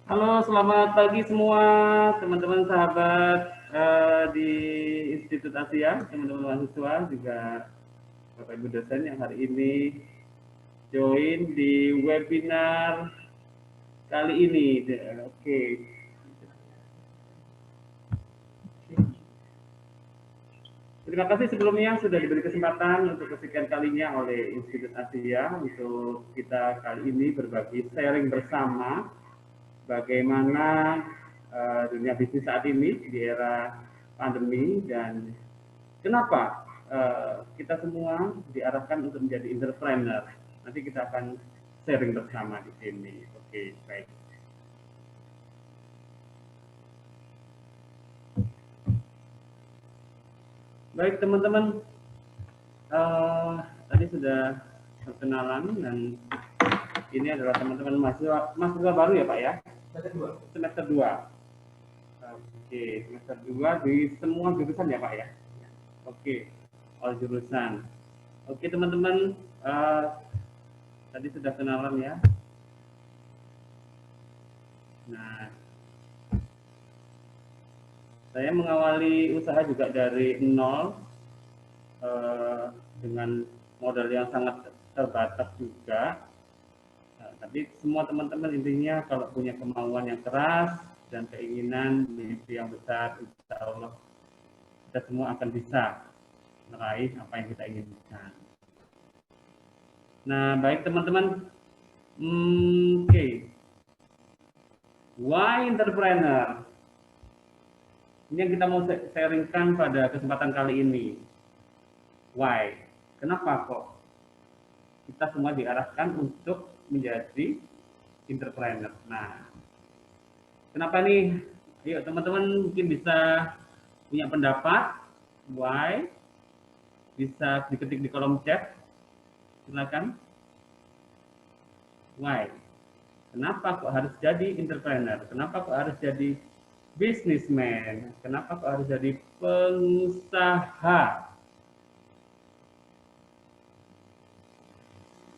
Halo, selamat pagi semua teman-teman sahabat di Institut Asia, teman-teman mahasiswa juga Bapak Ibu dosen yang hari ini join di webinar kali ini. Oke. Terima kasih sebelumnya sudah diberi kesempatan untuk kesekian kalinya oleh Institut Asia untuk kita kali ini berbagi sharing bersama bagaimana dunia bisnis saat ini di era pandemi dan kenapa kita semua diarahkan untuk menjadi entrepreneur. Nanti kita akan sharing bersama di sini. Oke, baik. Baik teman-teman, tadi sudah perkenalan dan ini adalah teman-teman mahasiswa baru ya Pak ya? Semester 2. Oke, semester 2 di semua jurusan ya Pak ya? Oke, all jurusan. Oke teman-teman, tadi sudah kenalan ya. Nah, saya mengawali usaha juga dari nol dengan modal yang sangat terbatas juga. Nah, tapi semua teman-teman intinya kalau punya kemauan yang keras dan keinginan mimpi yang besar, insya Allah kita semua akan bisa meraih apa yang kita inginkan. Nah, baik teman-teman. Oke. Why entrepreneur? Ini yang kita mau sharingkan pada kesempatan kali ini. Why? Kenapa kok kita semua diarahkan untuk menjadi entrepreneur? Nah, kenapa nih? Ayo teman-teman mungkin bisa punya pendapat. Why? Bisa diketik di kolom chat. Silakan. Why? Kenapa kok harus jadi entrepreneur? Kenapa kok harus jadi businessman? Kenapa kok harus jadi pengusaha?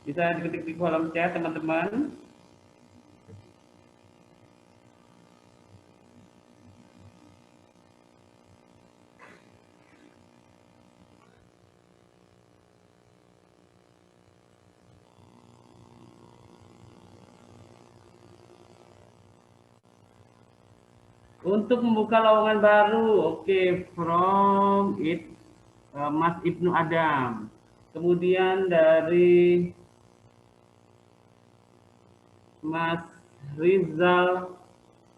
Bisa diketik di kolom chat teman-teman. Untuk membuka lowongan baru, oke, from it Mas Ibnu Adam. Kemudian dari Mas Rizal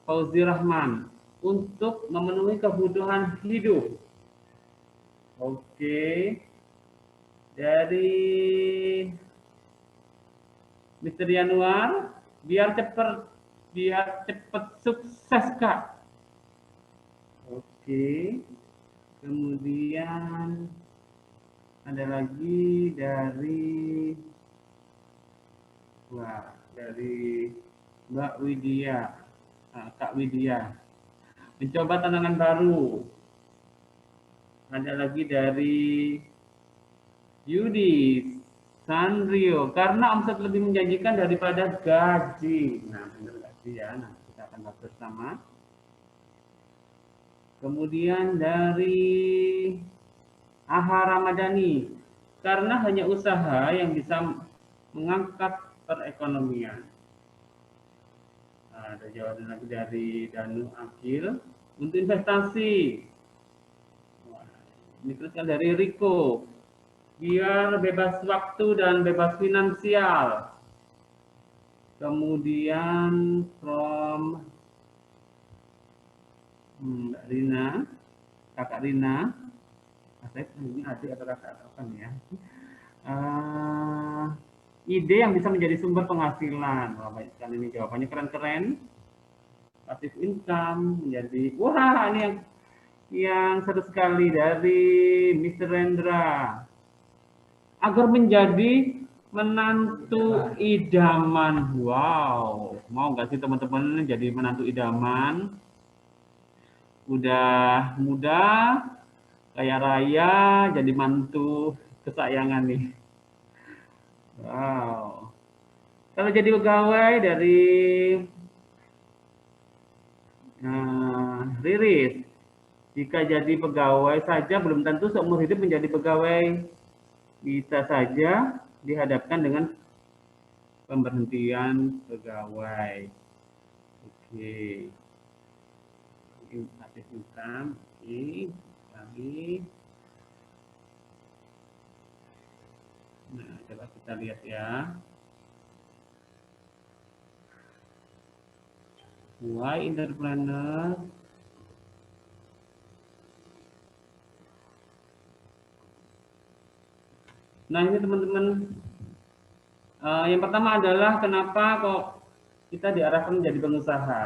Fauzi Rahman untuk memenuhi kebutuhan hidup. Oke. Dari Mr. Yanuar, biar cepet sukses Kak. Oke. Kemudian ada lagi dari Mbak Widya, Kak Widya, mencoba tantangan baru. Ada lagi dari Yudi Sanrio, karena omset lebih menjanjikan daripada gaji. Nah, benar gaji ya. Nah, kita akan bahas bersama. Kemudian dari Aha Ramadhani, karena hanya usaha yang bisa mengangkat perekonomian. Nah, ada jawaban lagi dari Danu Akil untuk investasi. Ini teruskan dari Riko, biar bebas waktu dan bebas finansial. Kemudian from Mbak Rina, Kakak Rina, saya ini adik atau kakak atau apa nih ya? Ide yang bisa menjadi sumber penghasilan. Wah, baik sekali ini jawabannya keren-keren. Passive income menjadi, wah ini yang seru sekali dari Mr. Rendra. Agar menjadi menantu idaman. Wow, mau nggak sih teman-teman jadi menantu idaman? Udah muda, kaya raya, jadi mantu kesayangan nih. Wow. Kalau jadi pegawai dari Riris, jika jadi pegawai saja belum tentu seumur hidup menjadi pegawai. Bisa saja dihadapkan dengan pemberhentian pegawai. Oke. Aktif income. Oke. Lagi. Nah, coba kita lihat ya. Why entrepreneur? Nah, ini teman-teman, yang pertama adalah kenapa kok kita diarahkan menjadi pengusaha.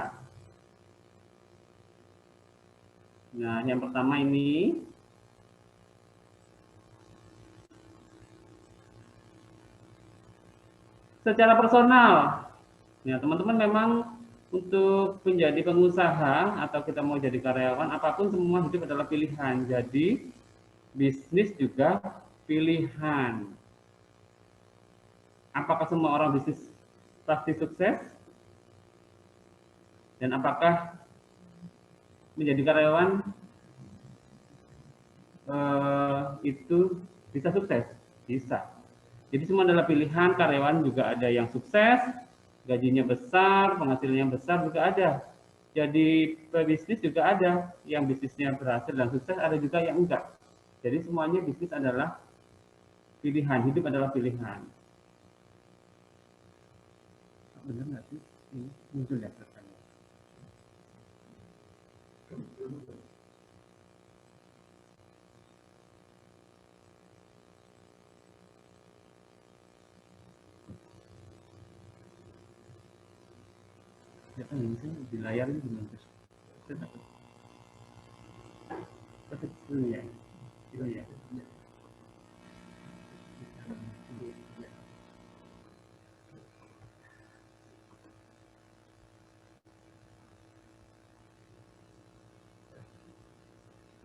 Nah, yang pertama ini, secara personal. Ya, teman-teman memang untuk menjadi pengusaha atau kita mau jadi karyawan, apapun semua hidup adalah pilihan. Jadi, bisnis juga pilihan. Apakah semua orang bisnis pasti sukses? Dan apakah menjadi karyawan itu bisa sukses? Bisa. Jadi semua adalah pilihan. Karyawan juga ada yang sukses, gajinya besar, penghasilannya besar juga ada. Jadi pebisnis juga ada yang bisnisnya berhasil dan sukses, ada juga yang enggak. Jadi semuanya bisnis adalah pilihan, hidup adalah pilihan. Benar nggak sih? Ini muncul ya pertanyaan. Ya kan ini di layar ini belum terus. Kecil ya. Itu ya.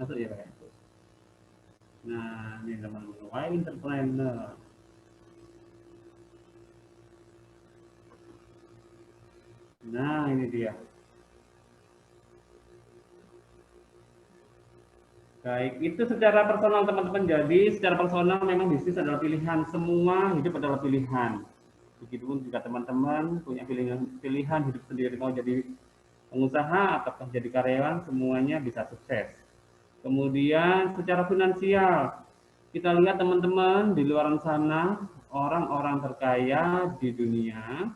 Masuk ya Pak. Nah, ini teman-teman, why entrepreneur? Nah, ini dia. Baik, itu secara personal teman-teman. Jadi secara personal memang bisnis adalah pilihan. Semua hidup adalah pilihan. Begitupun jika teman-teman punya pilihan hidup sendiri, mau jadi pengusaha atau jadi karyawan, semuanya bisa sukses. Kemudian secara finansial, kita lihat teman-teman di luar sana, orang-orang terkaya di dunia,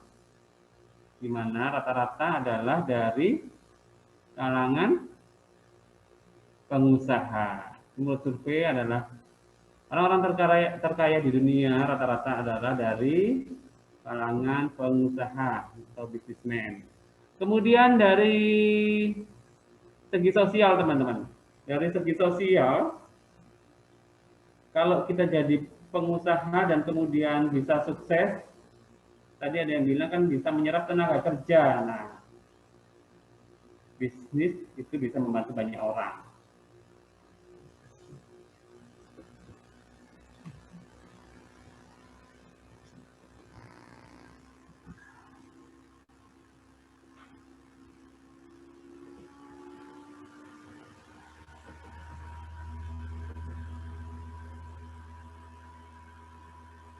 di mana rata-rata adalah dari kalangan pengusaha. Menurut survei adalah orang-orang terkaya di dunia rata-rata adalah dari kalangan pengusaha atau bisnismen. Kemudian dari segi sosial teman-teman, dari segi sosial, kalau kita jadi pengusaha dan kemudian bisa sukses, tadi ada yang bilang kan bisa menyerap tenaga kerja. Nah, bisnis itu bisa membantu banyak orang.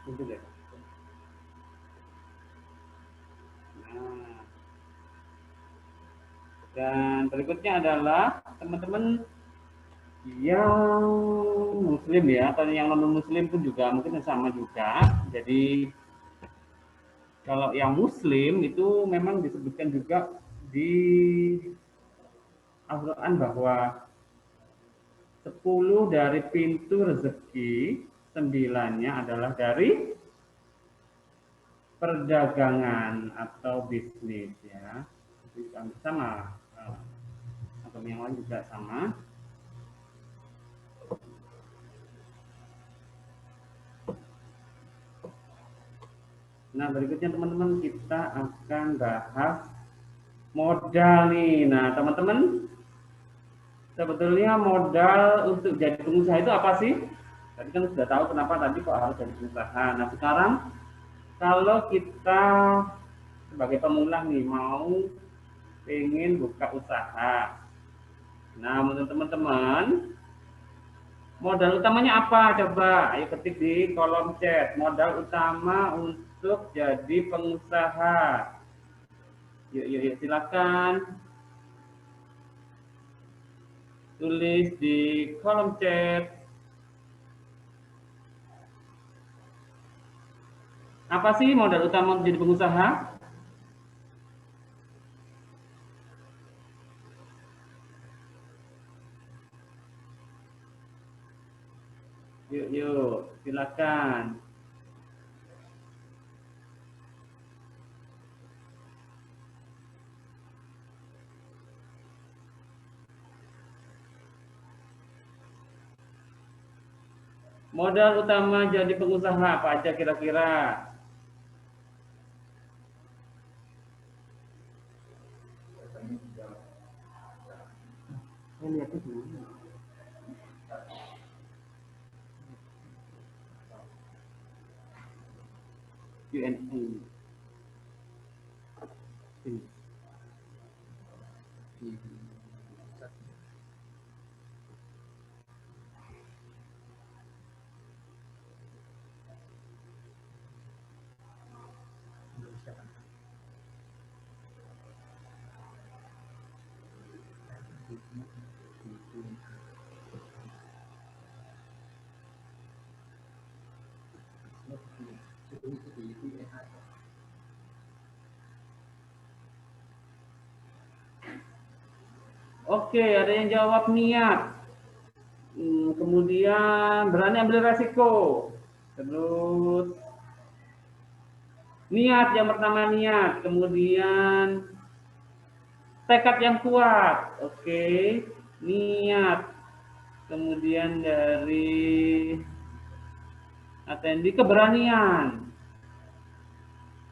Itu deh. Nah, dan berikutnya adalah teman-teman yang muslim ya, atau yang non muslim pun juga mungkin sama juga. Jadi kalau yang muslim itu memang disebutkan juga di Al-Quran bahwa 10 dari pintu rezeki, 9-nya adalah dari perdagangan atau bisnis ya. Jadi sama, agama yang lain juga sama. Nah, berikutnya teman-teman kita akan bahas modal nih. Nah, teman-teman, sebetulnya modal untuk jadi pengusaha itu apa sih? Tadi kan sudah tahu kenapa tadi kok harus jadi pengusaha. Nah, sekarang kalau kita sebagai pemula nih mau ingin buka usaha. Nah, menurut teman-teman, modal utamanya apa? Coba ayo ketik di kolom chat. Modal utama untuk jadi pengusaha. Yuk, silakan tulis di kolom chat. Apa sih modal utama untuk jadi pengusaha? Yuk, silakan. Modal utama jadi pengusaha apa aja kira-kira? Q&A. Oke, ada yang jawab niat. Kemudian berani ambil resiko. Terus niat, yang pertama niat. Kemudian tekad yang kuat. Oke, niat. Kemudian dari Atendi keberanian.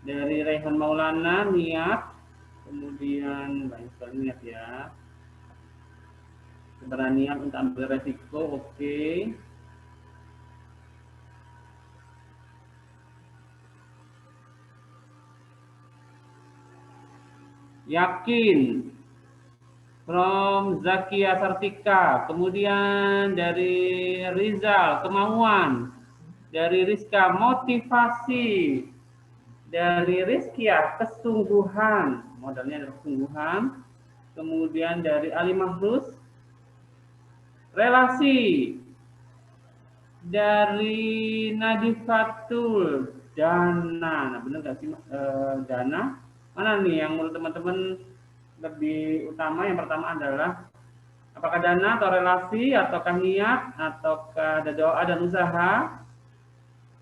Dari Rehan Maulana niat. Kemudian banyak sekali niat ya. Keberanian untuk ambil resiko. Oke. Yakin, from Zakia Sartika. Kemudian dari Rizal, kemauan. Dari Rizka, motivasi. Dari Rizkia, kesungguhan. Modalnya adalah kesungguhan. Kemudian dari Ali Mahrus, relasi. Dari Nadifatul, dana. Nah, benar nggak sih dana? Mana nih yang menurut teman-teman lebih utama? Yang pertama adalah apakah dana atau relasi, ataukah niat, ataukah ada doa dan usaha,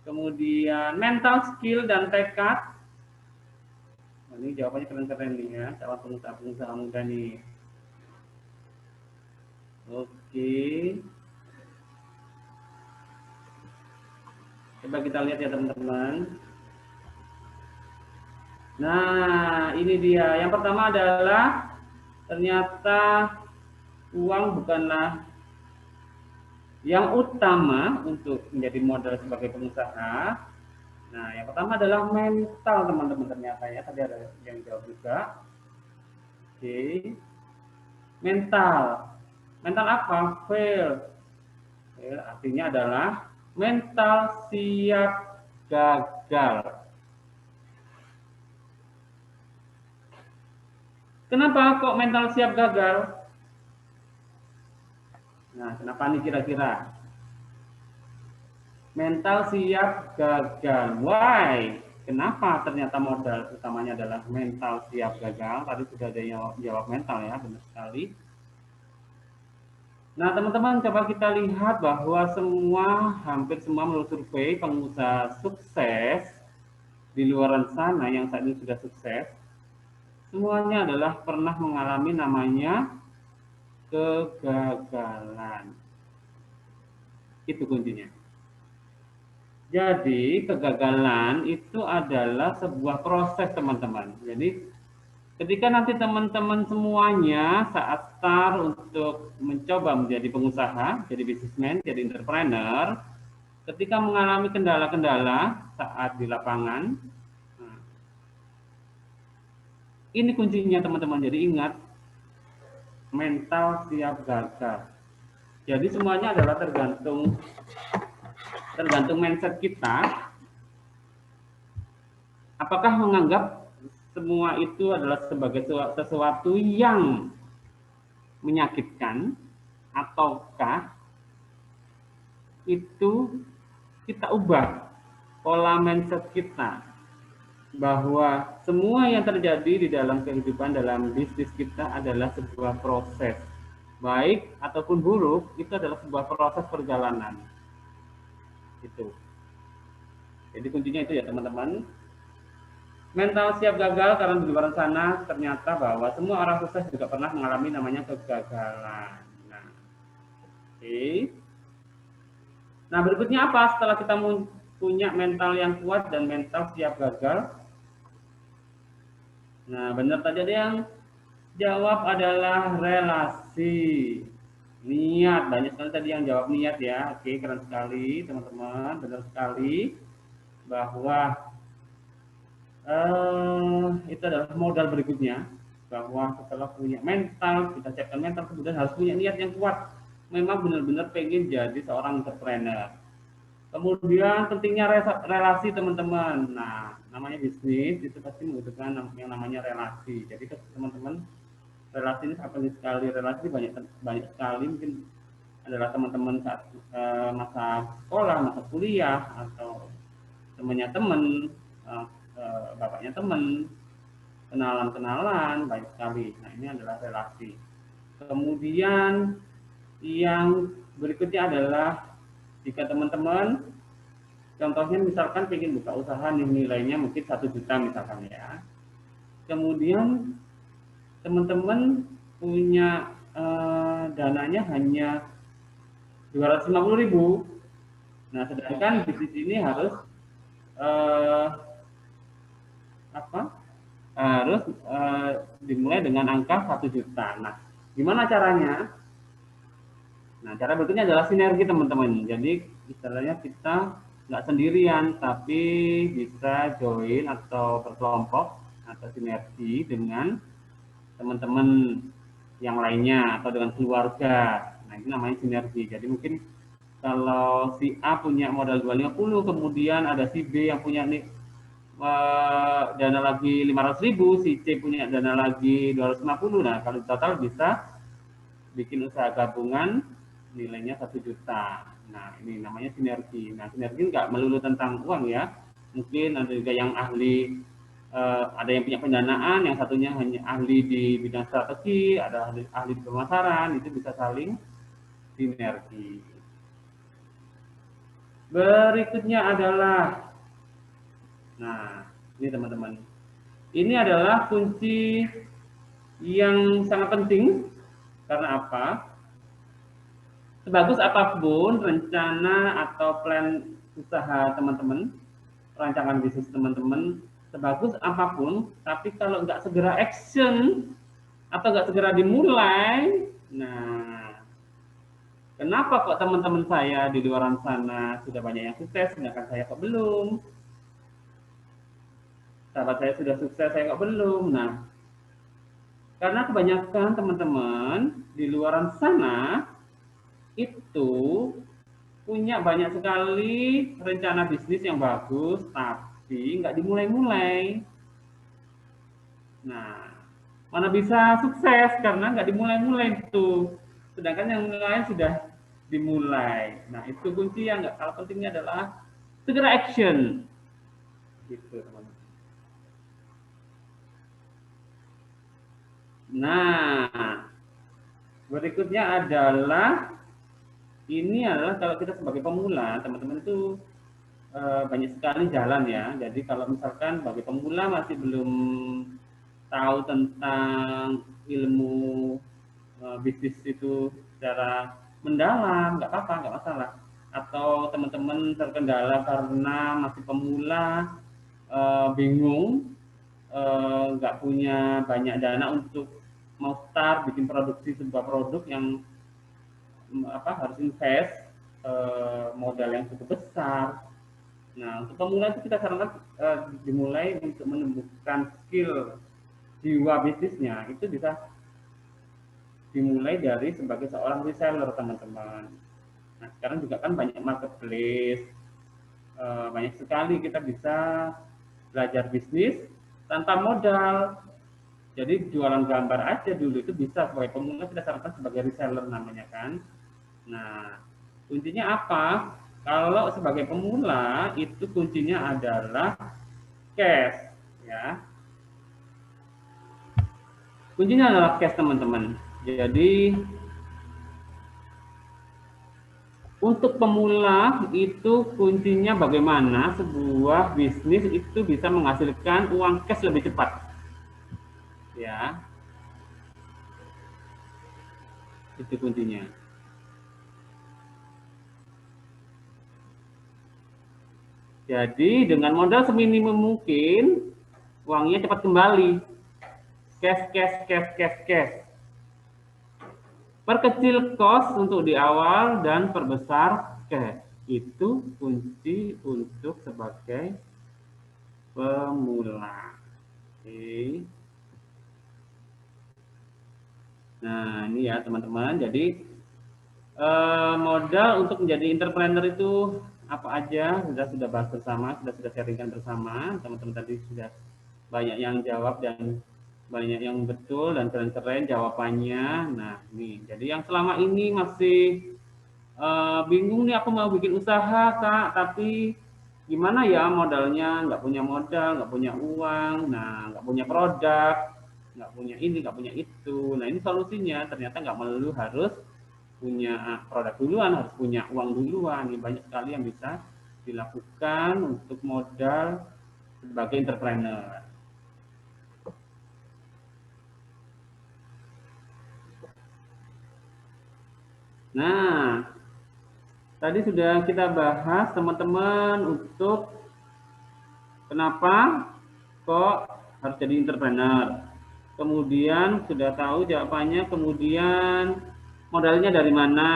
kemudian mental skill dan tekad. Nah, ini jawabannya keren-keren nih ya, calon pengusaha muda nih. Oke. Coba kita lihat ya teman-teman. Nah, ini dia. Yang pertama adalah ternyata uang bukanlah yang utama untuk menjadi modal sebagai pengusaha. Nah, yang pertama adalah mental teman-teman, ternyata ya. Tadi ada yang jawab juga. Oke. Mental. Mental apa? Fail. Fail artinya adalah mental siap gagal. Kenapa kok mental siap gagal? Nah, kenapa nih kira-kira? Mental siap gagal. Why? Kenapa ternyata modal utamanya adalah mental siap gagal? Tadi sudah ada yang jawab mental ya, benar sekali. Nah, teman-teman, coba kita lihat bahwa hampir semua menurut survei pengusaha sukses di luar sana yang saat ini sudah sukses, semuanya adalah pernah mengalami namanya kegagalan. Itu kuncinya. Jadi kegagalan itu adalah sebuah proses teman-teman. Jadi ketika nanti teman-teman semuanya saat start untuk mencoba menjadi pengusaha, jadi bisnismen, jadi entrepreneur, ketika mengalami kendala-kendala saat di lapangan, Ini kuncinya teman-teman. Jadi ingat, mental siap gagal. Jadi semuanya adalah tergantung mindset kita. Apakah menganggap semua itu adalah sebagai sesuatu yang menyakitkan, ataukah itu kita ubah pola mindset kita bahwa semua yang terjadi di dalam kehidupan, dalam bisnis kita adalah sebuah proses, baik ataupun buruk, itu adalah sebuah proses perjalanan. Itu. Jadi kuncinya itu ya teman-teman. Mental siap gagal karena di luar sana ternyata bahwa semua orang sukses juga pernah mengalami namanya kegagalan. Nah, oke. Nah, berikutnya apa setelah kita punya mental yang kuat dan mental siap gagal? Nah, benar tadi ada yang jawab adalah relasi. Niat, banyak sekali tadi yang jawab niat ya. Oke, keren sekali teman-teman, benar sekali bahwa itu adalah modal berikutnya, bahwa setelah punya mental, kita siapkan mental, kemudian harus punya niat yang kuat. Memang benar-benar pengen jadi seorang entrepreneur. Kemudian pentingnya relasi teman-teman. Nah, namanya bisnis itu pasti membutuhkan yang namanya relasi. Jadi teman-teman, relasi ini sangat penting sekali. Relasi banyak banyak sekali, mungkin adalah teman-teman saat masa sekolah, masa kuliah, atau temannya teman, bapaknya teman, kenalan-kenalan, baik sekali. Nah, ini adalah relasi. Kemudian yang berikutnya adalah jika teman-teman contohnya misalkan ingin buka usaha nih, nilainya mungkin 1 juta misalkan ya. Kemudian teman-teman punya dananya hanya 250.000. Nah, sedangkan bisnis ini harus apa? Harus dimulai dengan angka 1 juta. Nah, gimana caranya? Nah, cara berikutnya adalah sinergi teman-teman. Jadi istilahnya kita nggak sendirian, tapi bisa join atau berkelompok atau sinergi dengan teman-teman yang lainnya atau dengan keluarga. Nah, itu namanya sinergi. Jadi mungkin kalau si A punya modal 250, kemudian ada si B yang punya nih dana lagi 500.000, si C punya dana lagi 250. Nah, kalau total bisa bikin usaha gabungan nilainya 1 juta. Nah, ini namanya sinergi. Nah, sinergi nggak melulu tentang uang ya. Mungkin ada juga yang ahli, ada yang punya pendanaan, yang satunya hanya ahli di bidang strategi, ada ahli di pemasaran, itu bisa saling sinergi. Berikutnya adalah, nah ini teman-teman, ini adalah kunci yang sangat penting. Karena apa? Sebagus apapun rencana atau plan usaha teman-teman, rancangan bisnis teman-teman, sebagus apapun, tapi kalau nggak segera action atau nggak segera dimulai, nah, kenapa kok teman-teman saya di luar sana sudah banyak yang sukses, sedangkan saya kok belum? Sahabat saya sudah sukses, saya kok belum? Nah, karena kebanyakan teman-teman di luar sana itu punya banyak sekali rencana bisnis yang bagus, tapi nggak dimulai-mulai. Nah, mana bisa sukses karena nggak dimulai-mulai itu. Sedangkan yang lain sudah dimulai. Nah, itu kunci yang nggak kalah pentingnya adalah segera action. Gitu, teman-teman. Nah, berikutnya adalah ini adalah kalau kita sebagai pemula, teman-teman itu banyak sekali jalan ya. Jadi kalau misalkan bagi pemula masih belum tahu tentang ilmu bisnis itu secara mendalam, nggak apa-apa, nggak masalah. Atau teman-teman terkendala karena masih pemula, bingung, nggak punya banyak dana untuk mau start bikin produksi sebuah produk yang harus invest modal yang cukup besar. Nah, untuk pemula itu kita sarankan dimulai untuk menemukan skill jiwa bisnisnya itu bisa dimulai dari sebagai seorang reseller, teman-teman. Nah, sekarang juga kan banyak marketplace, banyak sekali kita bisa belajar bisnis tanpa modal. Jadi jualan gambar aja dulu itu bisa, sebagai pemula kita sarankan sebagai reseller namanya kan. Nah, kuncinya apa? Kalau sebagai pemula itu kuncinya adalah cash, ya. Kuncinya adalah cash, teman-teman. Jadi untuk pemula itu kuncinya bagaimana sebuah bisnis itu bisa menghasilkan uang cash lebih cepat, ya. Itu kuncinya. Jadi dengan modal seminimum mungkin uangnya cepat kembali. Cash, cash, cash, cash, cash. Perkecil cost untuk di awal dan perbesar cash. Itu kunci untuk sebagai pemula. Oke. Nah, ini ya teman-teman. Jadi modal untuk menjadi entrepreneur itu apa aja sudah bahas bersama, sudah sharingkan bersama. Teman-teman tadi sudah banyak yang jawab dan banyak yang betul dan keren-keren jawabannya. Nah, ini. Jadi yang selama ini masih bingung nih, aku mau bikin usaha Kak, tapi gimana ya modalnya, nggak punya modal, nggak punya uang, nah nggak punya produk, nggak punya ini, nggak punya itu. Nah ini solusinya, ternyata nggak melulu harus punya produk duluan, harus punya uang duluan. Ini banyak sekali yang bisa dilakukan untuk modal sebagai entrepreneur. Nah, tadi sudah kita bahas teman-teman untuk kenapa kok harus jadi entrepreneur. Kemudian sudah tahu jawabannya, kemudian modalnya dari mana?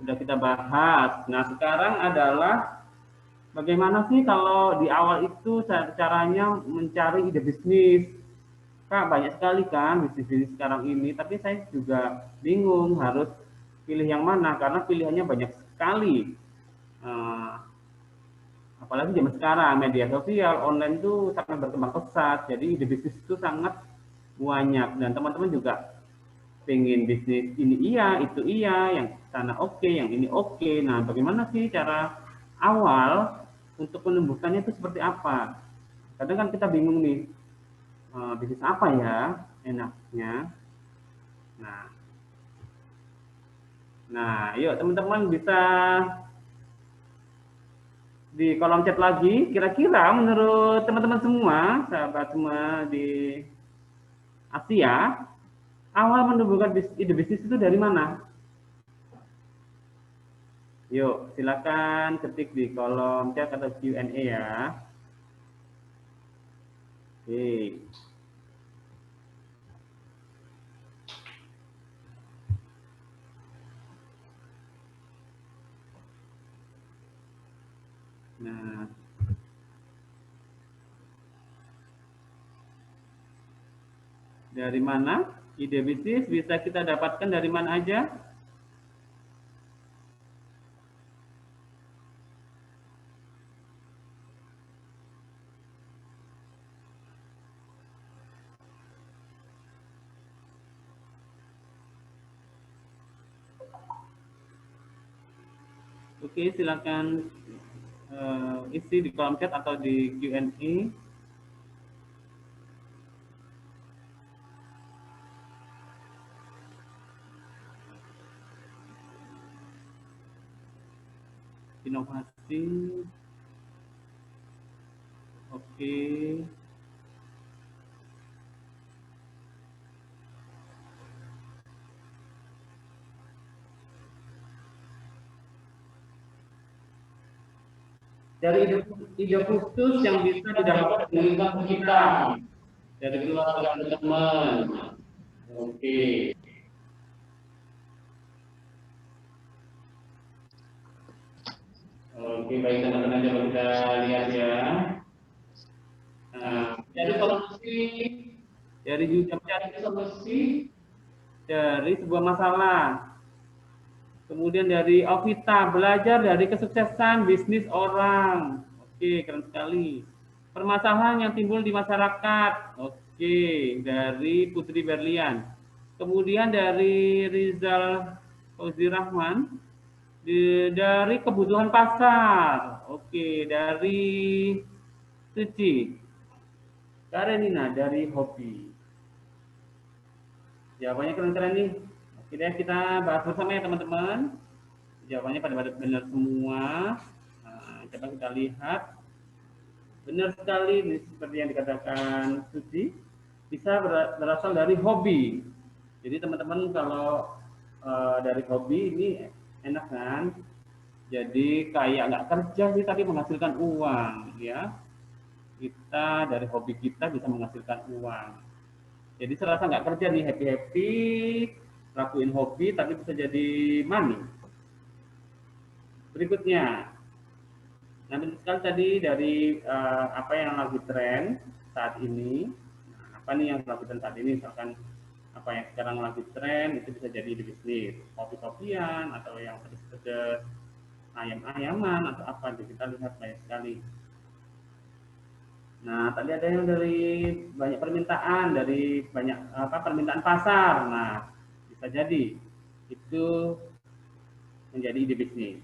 Sudah kita bahas. Nah, sekarang adalah bagaimana sih kalau di awal itu caranya mencari ide bisnis? Kak, banyak sekali kan bisnis-bisnis sekarang ini, tapi saya juga bingung harus pilih yang mana karena pilihannya banyak sekali. Apalagi zaman sekarang media sosial online itu sangat berkembang pesat, jadi ide bisnis itu sangat banyak dan teman-teman juga pengen bisnis ini iya, itu iya, yang sana oke, yang ini oke. Nah, bagaimana sih cara awal untuk menumbuhkannya itu seperti apa? Kadang kan kita bingung nih, bisnis apa ya enaknya. Nah, nah, yuk teman-teman bisa di kolom chat lagi, kira-kira menurut teman-teman semua, sahabat semua di Asia, awal menumbuhkan ide bisnis itu dari mana? Yuk, silakan ketik di kolom chat atau Q&A ya. Oke. Nah, dari mana ide bisnis bisa kita dapatkan dari mana aja? Oke, silakan isi di kolom chat atau di Q&A. Inovasi. Oke. Dari ide khusus yang bisa didapatkan dari lingkungan kita, dari keluarga teman. Oke. Oke, baik teman-teman, coba kita lihat ya. Nah, jadi solusi dari juga mencari solusi dari sebuah masalah. Kemudian dari Ovita, belajar dari kesuksesan bisnis orang. Oke, keren sekali. Permasalahan yang timbul di masyarakat. Oke, dari Putri Berlian. Kemudian dari Rizal Fauzi Rahman, dari kebutuhan pasar. Oke, dari Suci. Karenina dari hobi. Jawabannya keren-keren nih. Oke deh, kita bahas bersama ya teman-teman. Jawabannya pada benar semua. Nah, coba kita lihat. Benar sekali, seperti yang dikatakan Suci, bisa berasal dari hobi. Jadi teman-teman kalau dari hobi ini enak kan? Jadi kayak nggak kerja sih tapi menghasilkan uang, ya. Kita dari hobi kita bisa menghasilkan uang. Jadi serasa nggak kerja nih, happy-happy, lakuin hobi tapi bisa jadi money. Berikutnya, nah benar sekali tadi dari apa yang lagi tren saat ini. Nah, apa nih yang lagi tren saat ini? Misalkan apa yang sekarang lagi tren itu bisa jadi di bisnis, kopi-kopian atau yang pedes-pedes, ayam-ayaman atau apa. Kita lihat banyak sekali. Nah, tadi ada yang dari banyak permintaan, dari banyak permintaan pasar. Nah, bisa jadi itu menjadi ide bisnis.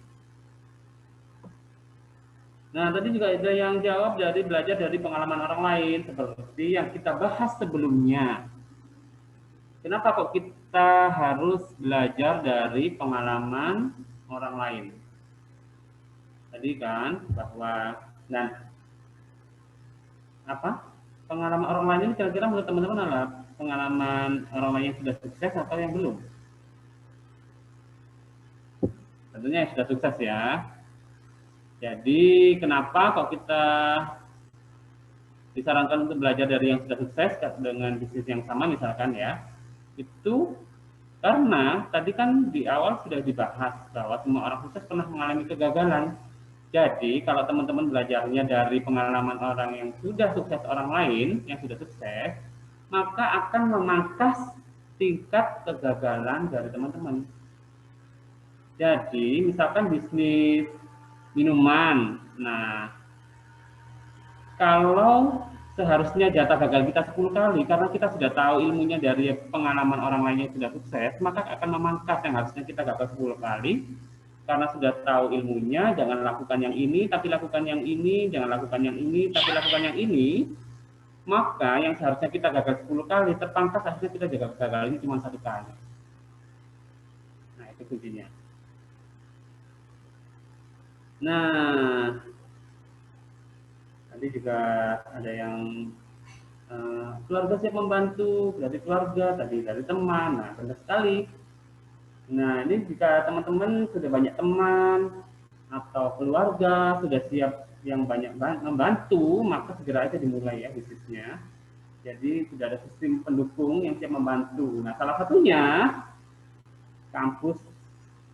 Nah, tadi juga ada yang jawab dari belajar dari pengalaman orang lain seperti yang kita bahas sebelumnya. Kenapa kok kita harus belajar dari pengalaman orang lain? Tadi kan bahwa pengalaman orang lain ini kira-kira menurut teman-teman adalah pengalaman orang lain yang sudah sukses atau yang belum? Tentunya yang sudah sukses ya. Jadi kenapa kok kita disarankan untuk belajar dari yang sudah sukses dengan bisnis yang sama misalkan ya? Itu karena tadi kan di awal sudah dibahas bahwa semua orang sukses pernah mengalami kegagalan. Jadi kalau teman-teman belajarnya dari pengalaman orang yang sudah sukses orang lain, yang sudah sukses, maka akan memangkas tingkat kegagalan dari teman-teman. Jadi misalkan bisnis minuman, nah kalau seharusnya jatah gagal kita 10 kali, karena kita sudah tahu ilmunya dari pengalaman orang lain yang sudah sukses, maka akan memangkas yang harusnya kita gagal 10 kali, karena sudah tahu ilmunya, jangan lakukan yang ini, tapi lakukan yang ini, jangan lakukan yang ini, tapi lakukan yang ini, maka yang seharusnya kita gagal 10 kali, terpangkas akhirnya kita gagal ini cuma 1 kali. Nah, itu kuncinya. Nah, tadi juga ada yang keluarga siap membantu, dari keluarga, tadi dari teman. Nah, benar sekali. Nah, ini jika teman-teman sudah banyak teman atau keluarga sudah siap yang banyak membantu, maka segera aja dimulai ya bisnisnya. Jadi sudah ada sistem pendukung yang siap membantu. Nah, salah satunya kampus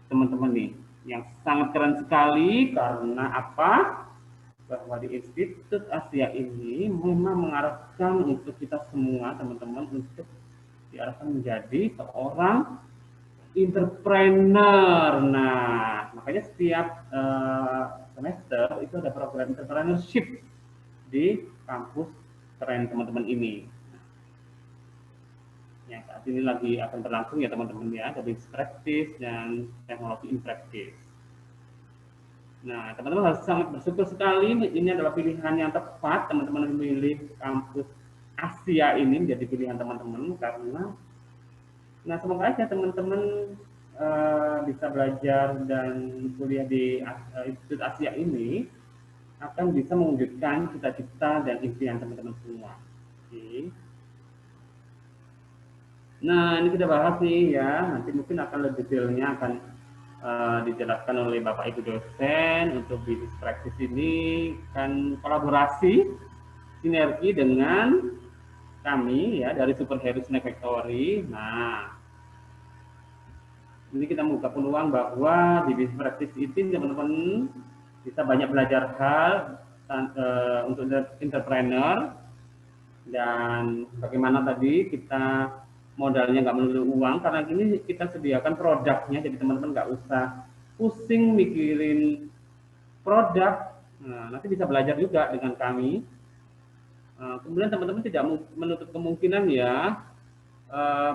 teman-teman nih, yang sangat keren sekali karena apa? Bahwa di Institut Asia ini memang mengarahkan untuk kita semua teman-teman untuk diarahkan menjadi seorang entrepreneur. Nah, makanya setiap semester itu ada program entrepreneurship di kampus keren teman-teman ini. Yang saat ini lagi akan berlangsung ya teman-teman ya, dari practice dan teknologi in practice. Nah, teman-teman harus sangat bersyukur sekali, ini adalah pilihan yang tepat teman-teman memilih kampus Asia ini menjadi pilihan teman-teman karena nah semoga aja teman-teman bisa belajar dan kuliah di Institut Asia ini akan bisa mewujudkan cita-cita dan impian teman-teman semua. Oke. Nah, ini kita bahas nih ya, nanti mungkin akan lebih detailnya akan dijelaskan oleh Bapak Ibu dosen untuk bisnis praktis ini kan kolaborasi sinergi dengan kami ya dari Super Hero Snack Factory. Nah, ini kita membuka peluang bahwa di bisnis praktis ini teman-teman bisa banyak belajar hal untuk entrepreneur Dan bagaimana tadi kita modalnya nggak melulu uang, karena ini kita sediakan produknya, jadi teman-teman nggak usah pusing mikirin produk. Nah, nanti bisa belajar juga dengan kami. Kemudian teman-teman tidak menutup kemungkinan ya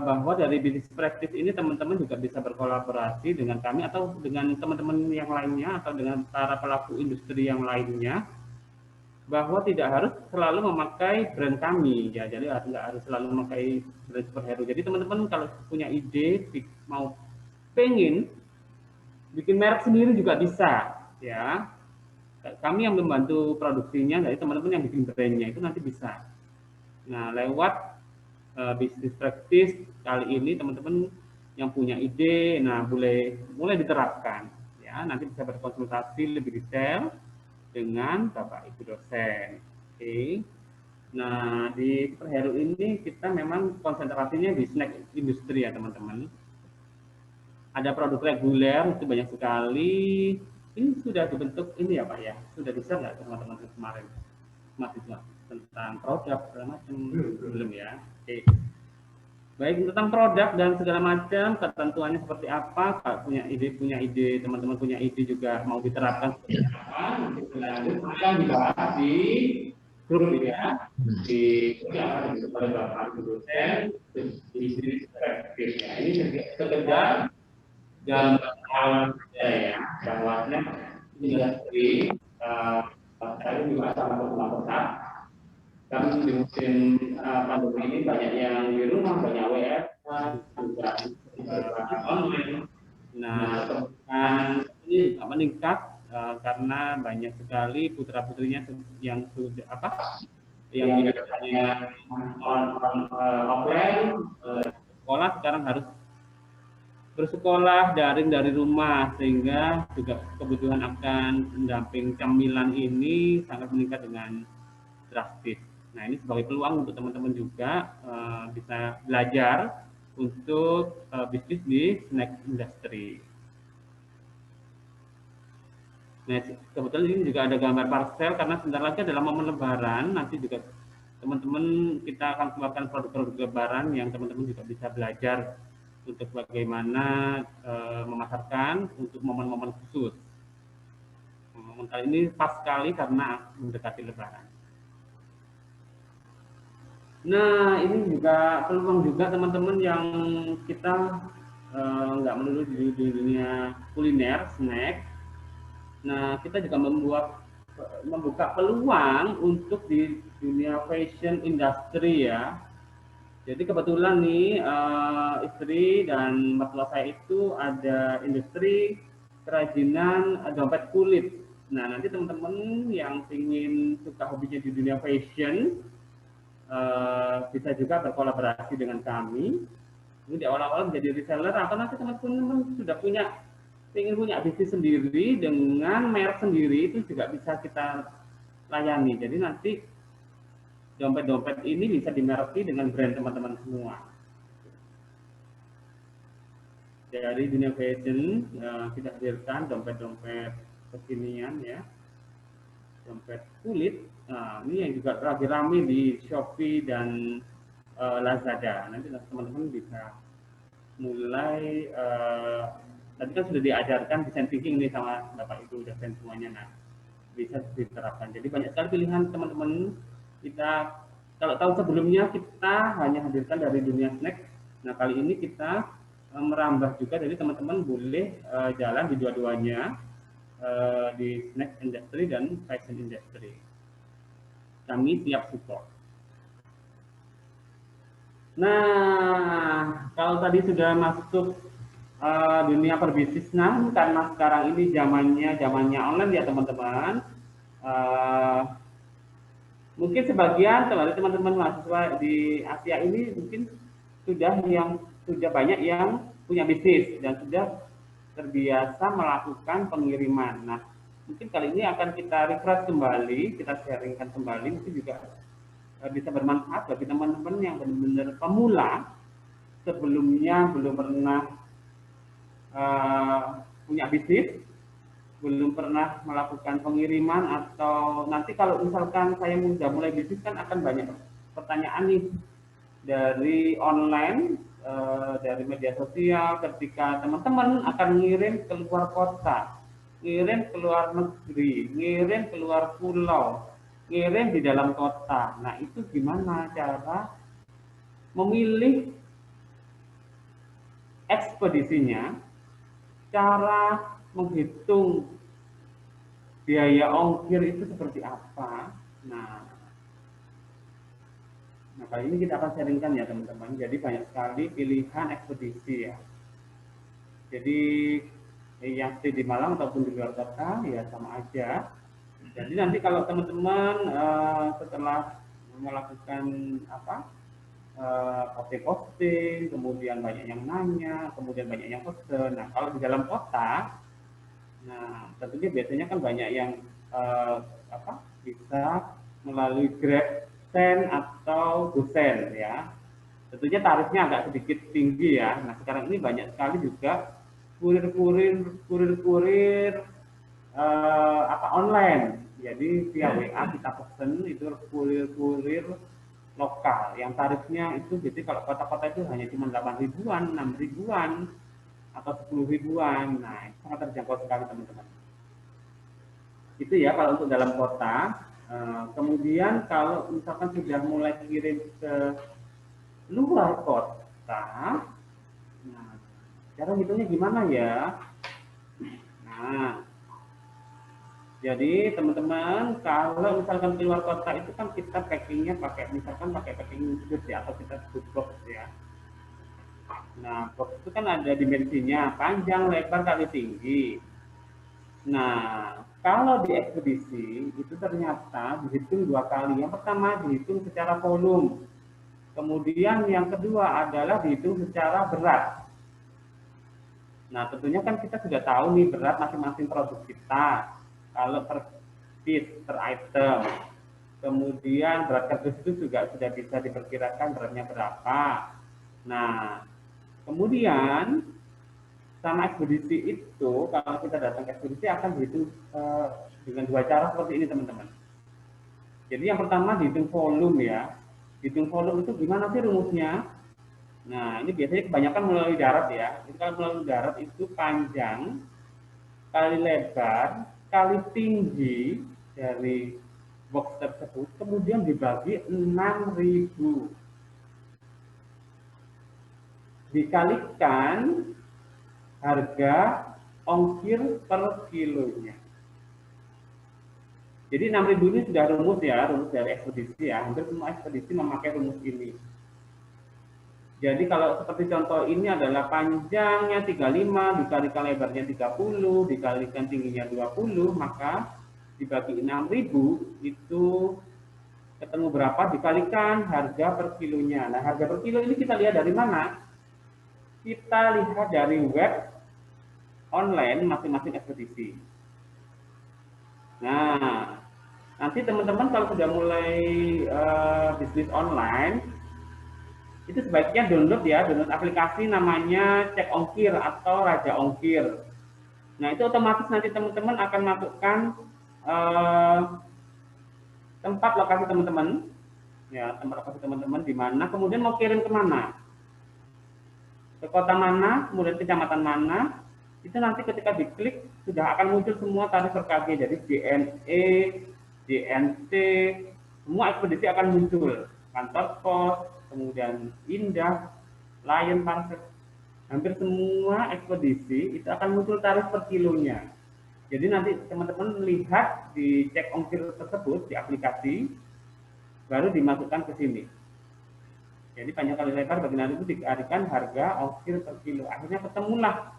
bahwa dari bisnis praktis ini teman-teman juga bisa berkolaborasi dengan kami atau dengan teman-teman yang lainnya atau dengan para pelaku industri yang lainnya, bahwa tidak harus selalu memakai brand kami ya, jadi nggak harus selalu memakai brand superhero. Jadi teman-teman kalau punya ide mau pengen bikin merek sendiri juga bisa ya, kami yang membantu produksinya, jadi teman-teman yang bikin brandnya itu nanti bisa. Nah, lewat bisnis praktis kali ini teman-teman yang punya ide, nah mulai diterapkan ya, nanti bisa berkonsultasi lebih detail dengan Bapak Ibu dosen. Oke. Nah, di Superhero ini kita memang konsentrasinya di snack industri ya teman-teman. Ada produk reguler itu banyak sekali. Ini sudah dibentuk ini ya Pak ya, sudah bisa nggak teman-teman kemarin mahasiswa tentang produk segala macam? Belum ya. Oke. Baik, tentang produk dan segala macam ketentuannya seperti apa, Pak punya ide, teman-teman punya ide juga mau diterapkan seperti apa, nanti berlanjut akan dibahas di grup ya, di yang oleh Bapak dosen di bisnis praktisnya. Ini sekedar gambaran ya, bahwasanya industri saya juga sangat bermanfaat. Kami di musim pandemi ini banyak yang di rumah, banyak WFH, juga online. Nah, teman ini meningkat karena banyak sekali putra putrinya yang sudah yang biasanya offline sekolah sekarang harus bersekolah daring dari rumah, sehingga juga kebutuhan akan pendamping camilan ini sangat meningkat dengan drastis. Nah, ini sebagai peluang untuk teman-teman juga bisa belajar untuk bisnis di snack industry. Nah, kebetulan ini juga ada gambar parcel karena sebentar lagi adalah momen Lebaran. Nanti juga teman-teman kita akan keluarkan produk-produk Lebaran yang teman-teman juga bisa belajar untuk bagaimana memasarkan untuk momen-momen khusus. Momen kali ini pas sekali karena mendekati Lebaran. Nah, ini juga peluang juga teman-teman yang kita nggak melulu di dunia kuliner, snack. Nah, kita juga membuka peluang untuk di dunia fashion industry ya. Jadi kebetulan nih istri dan mertua saya itu ada industri kerajinan dompet kulit. Nah, nanti teman-teman yang ingin suka hobinya di dunia fashion bisa juga berkolaborasi dengan kami. Ini di awal-awal menjadi reseller atau nanti teman-teman sudah ingin punya bisnis sendiri dengan merek sendiri, itu juga bisa kita layani. Jadi nanti dompet-dompet ini bisa dimereki dengan brand teman-teman semua. Dari dunia fashion kita hadirkan dompet-dompet kekinian ya, dompet kulit. Nah, ini yang juga lagi ramai di Shopee dan Lazada. Nanti teman-teman bisa mulai tadi kan sudah diajarkan design thinking ini sama Bapak Ibu dosen semuanya. Nah, bisa diterapkan. Jadi banyak sekali pilihan teman-teman. Kita kalau tahun sebelumnya kita hanya hadirkan dari dunia snack. Nah, kali ini kita merambah juga, jadi teman-teman boleh jalan di dua-duanya, di snack industry dan fashion industry. Kami siap support. Nah, kalau tadi sudah masuk dunia perbisnisan, karena sekarang ini zamannya online ya teman-teman. Mungkin sebagian dari teman-teman mahasiswa di Asia ini mungkin sudah banyak yang punya bisnis dan sudah terbiasa melakukan pengiriman. Nah, mungkin kali ini akan kita refresh kembali, kita sharingkan kembali, mungkin juga bisa bermanfaat bagi teman-teman yang benar-benar pemula, sebelumnya belum pernah punya bisnis, belum pernah melakukan pengiriman, atau nanti kalau misalkan saya sudah mulai bisnis kan akan banyak pertanyaan nih dari online, dari media sosial, ketika teman-teman akan ngirim keluar kota, ngirim keluar negeri, ngirim keluar pulau, ngirim di dalam kota. Nah, itu gimana cara memilih ekspedisinya, cara menghitung biaya ongkir itu seperti apa. Nah, kali ini kita akan sharingkan ya teman-teman. Jadi banyak sekali pilihan ekspedisi ya. Jadi yang stay di Malang ataupun di luar kota ya sama aja. Jadi nanti kalau teman-teman setelah melakukan apa posting, kemudian banyak yang nanya, kemudian banyak yang pesen. Nah kalau di dalam kota, nah tentunya biasanya kan banyak yang bisa melalui Grab, Sen atau GoSend ya. Tentunya tarifnya agak sedikit tinggi ya. Nah sekarang ini banyak sekali juga kurir online. Jadi via WA kita pesen itu kurir lokal yang tarifnya itu jadi kalau kota-kota itu hanya cuma 8 ribuan, 6 ribuan atau 10 ribuan. Nah, itu sangat terjangkau sekali teman-teman. Itu ya kalau untuk dalam kota. Kemudian kalau misalkan sudah mulai kirim ke luar kota, nah, cara hitungnya gimana ya? Nah, jadi teman-teman kalau misalkan keluar kota itu kan kita packingnya pakai misalkan pakai packing khusus ya atau kita sebut box ya. Nah box itu kan ada dimensinya panjang, lebar kali tinggi. Nah kalau di ekspedisi itu ternyata dihitung dua kali. Yang pertama dihitung secara volume, kemudian yang kedua adalah dihitung secara berat. Nah tentunya kan kita sudah tahu nih berat masing-masing produk kita. Kalau per piece, per item. Kemudian berat kardus itu juga sudah bisa diperkirakan beratnya berapa. Nah, kemudian sama ekspedisi itu, kalau kita datang ke ekspedisi akan dihitung dengan dua cara seperti ini teman-teman. Jadi yang pertama dihitung volume ya. Hitung volume itu gimana sih rumusnya? Nah, ini biasanya kebanyakan melalui darat ya. Jadi kalau melalui darat itu panjang kali lebar kali tinggi dari box tersebut, kemudian dibagi 6.000 dikalikan harga ongkir per kilonya. Jadi 6.000 ini sudah rumus ya, rumus dari ekspedisi ya. Hampir semua ekspedisi memakai rumus ini. Jadi kalau seperti contoh ini adalah panjangnya 35 dikalikan lebarnya 30 dikalikan tingginya 20, maka dibagi 6.000 itu ketemu berapa dikalikan harga per kilonya. Nah harga per kilo ini kita lihat dari mana? Kita lihat dari web online masing-masing ekspedisi. Nah nanti teman-teman kalau sudah mulai bisnis online itu sebaiknya download aplikasi namanya Cek Ongkir atau Raja Ongkir. Nah itu otomatis nanti teman-teman akan masukkan tempat lokasi teman-teman, ya tempat lokasi teman-teman di mana, kemudian mau kirim kemana, ke kota mana, kemudian kecamatan mana, itu nanti ketika diklik sudah akan muncul semua tarif per kg, jadi JNE, JNT, semua ekspedisi akan muncul, kantor pos, kemudian Indah, Lion Parcel, hampir semua ekspedisi itu akan muncul tarif per kilonya. Jadi nanti teman-teman lihat di cek ongkir tersebut di aplikasi, baru dimasukkan ke sini. Jadi panjang kali lebar bagian itu dikalikan harga ongkir per kilo. Akhirnya ketemulah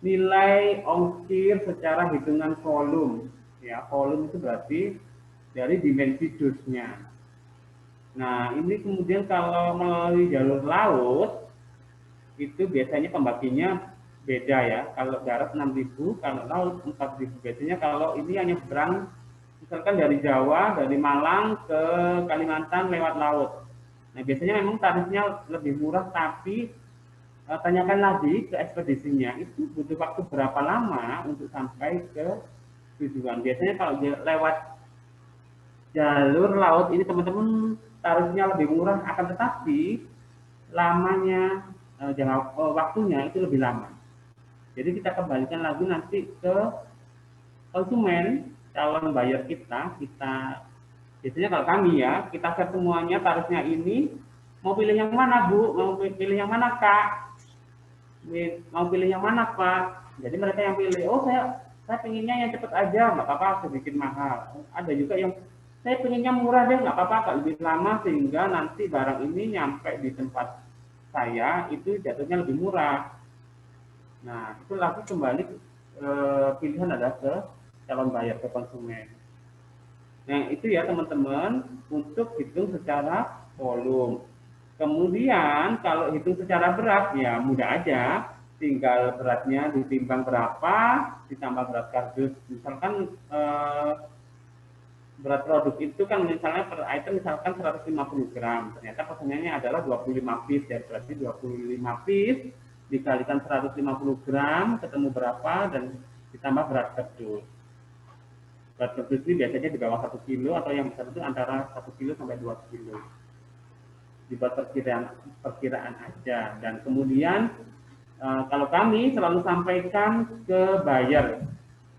nilai ongkir secara hitungan volume. Ya, volume itu berarti dari dimensi dosnya. Nah, ini kemudian kalau melalui jalur laut, itu biasanya pembaginya beda ya. Kalau darat 6.000, kalau laut 4.000. Biasanya kalau ini hanya berang, misalkan dari Jawa, dari Malang ke Kalimantan lewat laut. Nah, biasanya memang tarifnya lebih murah, tapi tanyakan lagi ke ekspedisinya, itu butuh waktu berapa lama untuk sampai ke tujuan. Biasanya kalau lewat jalur laut ini teman-teman tarifnya lebih murah, akan tetapi lamanya waktunya itu lebih lama. Jadi kita kembalikan lagi nanti ke konsumen, calon buyer kita biasanya kalau kami ya, kita share semuanya tarifnya ini, mau pilih yang mana Bu, mau pilih yang mana Kak, mau pilih yang mana Pak. Jadi mereka yang pilih, oh saya pinginnya yang cepat aja, nggak apa-apa sedikit mahal. Ada juga yang saya pinginnya murah deh, nggak apa-apa kalau lebih lama sehingga nanti barang ini nyampe di tempat saya itu jatuhnya lebih murah. Nah, itu lagi kembali pilihan adalah ke calon buyer, ke konsumen. Nah, itu ya teman-teman untuk hitung secara volume. Kemudian kalau hitung secara berat ya mudah aja, tinggal beratnya ditimbang berapa, ditambah berat kardus. Misalkan berat produk itu kan misalnya per item misalkan 150 gram, ternyata pesanannya adalah 25 piece, ya berarti 25 piece dikalikan 150 gram ketemu berapa dan ditambah berat kardus. Berat kardus ini biasanya di bawah 1 kilo atau yang besar itu antara 1 kilo sampai 2 kilo. Dibuat perkiraan aja, dan kemudian kalau kami selalu sampaikan ke buyer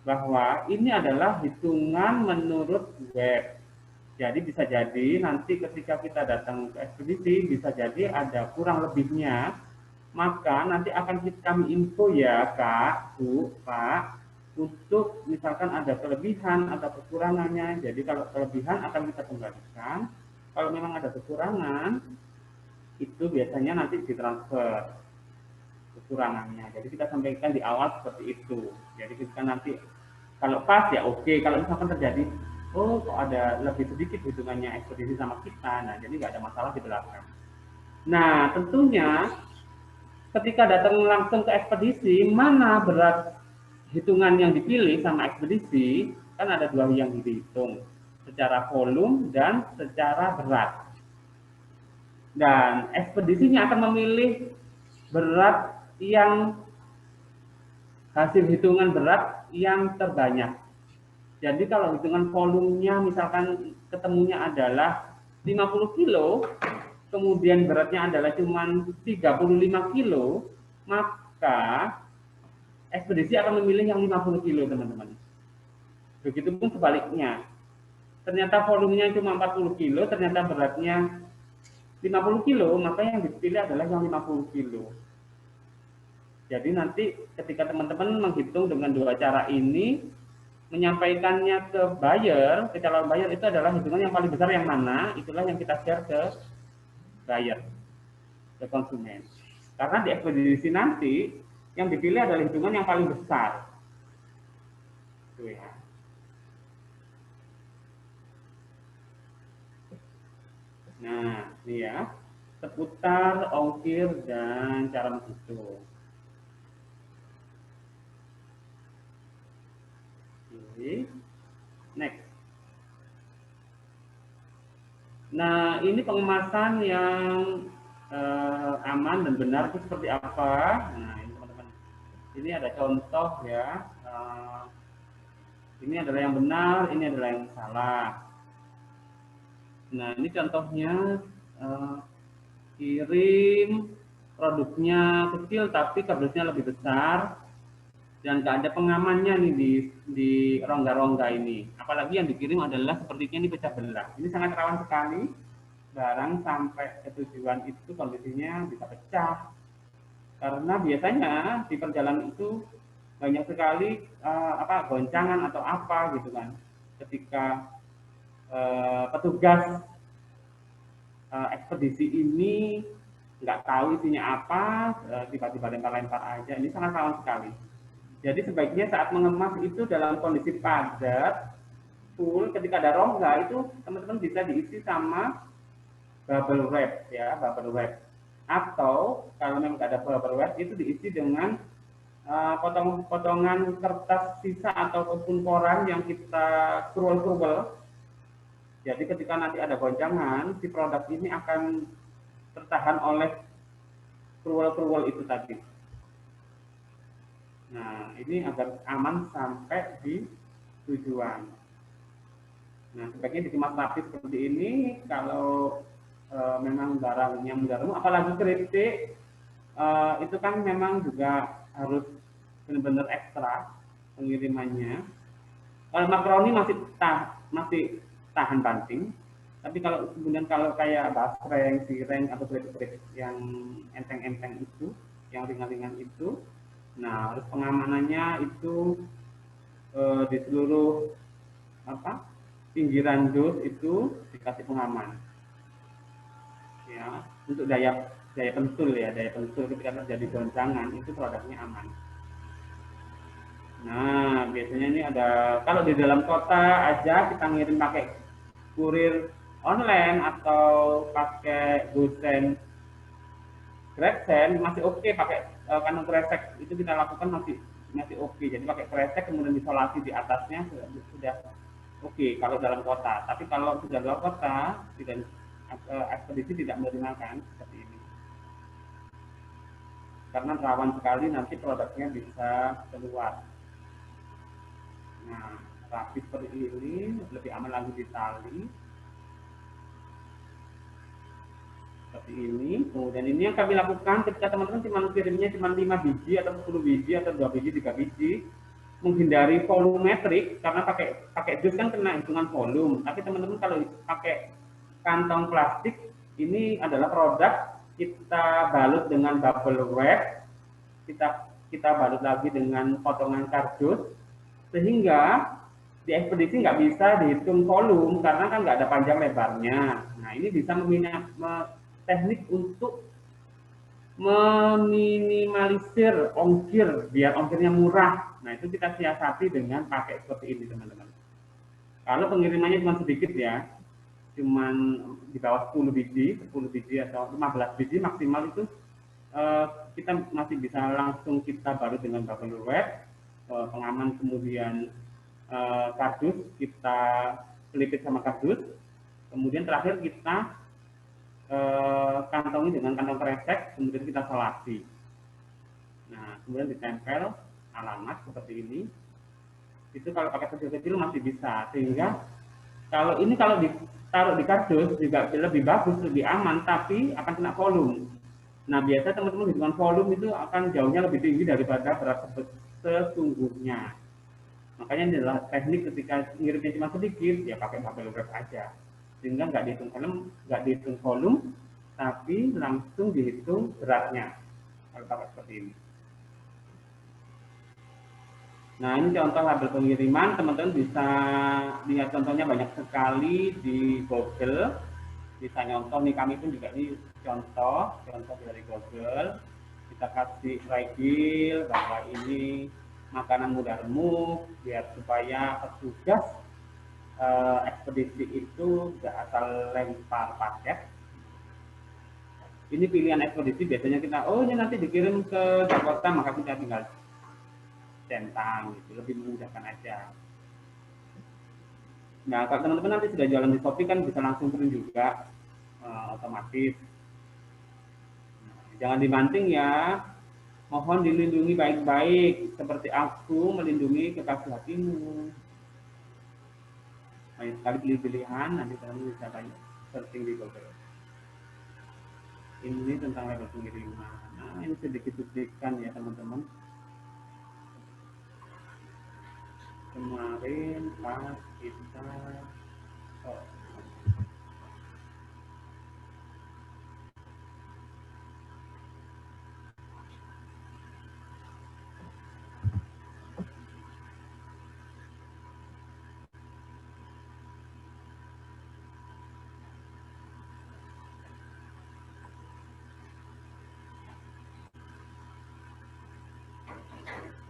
bahwa ini adalah hitungan menurut web. Jadi bisa jadi nanti ketika kita datang ke ekspedisi bisa jadi ada kurang lebihnya, maka nanti akan kami info ya Kak, Bu, Pak, untuk misalkan ada kelebihan atau kekurangannya. Jadi kalau kelebihan akan kita kembalikan, kalau memang ada kekurangan itu biasanya nanti ditransfer kekurangannya. Jadi kita sampaikan di awal seperti itu. Jadi kita nanti kalau pas ya oke, kalau misalkan terjadi oh kok ada lebih sedikit hitungannya ekspedisi sama kita, nah jadi nggak ada masalah di belakang. Nah tentunya ketika datang langsung ke ekspedisi, mana berat hitungan yang dipilih sama ekspedisi, kan ada dua yang dihitung, secara volume dan secara berat. Dan ekspedisinya akan memilih berat yang hasil hitungan berat yang terbanyak. Jadi kalau hitungan volumenya misalkan ketemunya adalah 50 kilo, kemudian beratnya adalah cuma 35 kilo, maka ekspedisi akan memilih yang 50 kilo, teman-teman. Begitupun sebaliknya. Ternyata volumenya cuma 40 kilo, ternyata beratnya 50 kilo, maka yang dipilih adalah yang 50 kilo. Jadi nanti ketika teman-teman menghitung dengan dua cara ini, menyampaikannya ke buyer, ke calon buyer itu adalah hitungan yang paling besar yang mana, itulah yang kita share ke buyer, ke konsumen. Karena di ekspedisi nanti, yang dipilih adalah hitungan yang paling besar. Itu ya. Nah, ini ya, seputar ongkir dan cara menghitung. Next. Nah, ini pengemasan yang aman dan benar itu seperti apa? Nah, ini teman-teman. Ini ada contoh ya. Ini adalah yang benar, ini adalah yang salah. Nah, ini contohnya kirim produknya kecil tapi kardusnya lebih besar. Dan nggak ada pengamannya nih di rongga-rongga ini. Apalagi yang dikirim adalah sepertinya ini pecah belah. Ini sangat rawan sekali. Barang sampai ke tujuan itu kondisinya bisa pecah. Karena biasanya di perjalanan itu banyak sekali goncangan atau apa gitu kan. Ketika petugas ekspedisi ini nggak tahu isinya apa, tiba-tiba lempar-lempar aja. Ini sangat rawan sekali. Jadi sebaiknya saat mengemas itu dalam kondisi padat, full, ketika ada rongga itu teman-teman bisa diisi sama bubble wrap ya, bubble wrap. Atau kalau memang ada bubble wrap itu diisi dengan potongan kertas sisa ataupun koran yang kita kurul-kurul. Jadi ketika nanti ada goncangan, si produk ini akan tertahan oleh kurul-kurul itu tadi. Nah, ini agar aman sampai di tujuan. Nah, sebaiknya dikemas rapi seperti ini. Kalau memang barang yang mudah remuk, apalagi keripik itu kan memang juga harus benar-benar ekstra pengirimannya. Kalau makaroni masih tahan banting, tapi kalau kemudian kalau kayak basreng, cireng atau keripik yang enteng-enteng itu, yang ringan-ringan itu, nah harus pengamanannya itu di seluruh apa pinggiran dus itu dikasih pengaman, ya untuk daya daya pentul ketika terjadi goncangan itu produknya aman. Nah, biasanya ini ada kalau di dalam kota aja kita ngirim pakai kurir online atau pakai GoSend, GrabSend masih oke pakai kantong kresek itu kita lakukan masih masih oke. Jadi pakai kresek kemudian isolasi di atasnya sudah oke kalau dalam kota. Tapi kalau sudah luar kota tidak ekspedisi tidak menerima seperti ini. Karena rawan sekali nanti produknya bisa keluar. Nah, rapi seperti ini lebih aman lagi di tali seperti ini. Kemudian ini yang kami lakukan ketika teman-teman cuma kirimnya cuma 5 biji atau 10 biji atau 2 biji 3 biji, menghindari volumetrik karena pakai dus kan kena hitungan volume. Tapi teman-teman kalau pakai kantong plastik ini adalah produk kita balut dengan bubble wrap, kita balut lagi dengan potongan kardus sehingga di ekspedisi nggak bisa dihitung volume karena kan nggak ada panjang lebarnya. Nah ini bisa teknik untuk meminimalisir ongkir biar ongkirnya murah. Nah itu kita siasati dengan pakai seperti ini teman-teman. Kalau pengirimannya cuma sedikit ya, cuma di bawah 10 biji atau 15 biji maksimal itu kita masih bisa langsung kita balut dengan bubble wrap, pengaman kemudian kardus kita pelipit sama kardus, kemudian terakhir kita kantongi dengan kantong kresek, kemudian kita selasi. Nah, kemudian ditempel alamat seperti ini. Itu kalau pakai kecil-kecil masih bisa, sehingga kalau ditaruh di kardus juga lebih bagus, lebih aman, tapi akan kena volume. Nah, biasa teman-teman hitungan volume itu akan jauhnya lebih tinggi daripada berat sesungguhnya. Makanya ini adalah teknik ketika ngirimnya cuma sedikit, ya pakai bubble wrap aja. Sehingga nggak dihitung volume, tapi langsung dihitung beratnya. Kalau pakai seperti ini. Nah, ini contoh label pengiriman. Teman-teman bisa lihat contohnya banyak sekali di Google. Bisa nyontoh nih, kami pun juga ini contoh dari Google. Kita kasih regill bahwa ini makanan mudah remuk biar supaya petugas ekspedisi itu tidak asal lempar paket. Ini pilihan ekspedisi biasanya kita, oh ini nanti dikirim ke Jakarta, maka kita tinggal centang gitu, lebih memudahkan aja. Nah kalau teman-teman nanti sudah jalan di Shopee kan bisa langsung turun juga otomatis. Jangan dibanting ya. Mohon dilindungi baik-baik seperti aku melindungi kekasih hatimu. Banyak sekali pilih-pilihan, nanti teman-teman bisa banyak searching di Google. Ini tentang label pengiriman. Nah, ini sedikit cuplikan ya teman-teman. Kemarin pas kita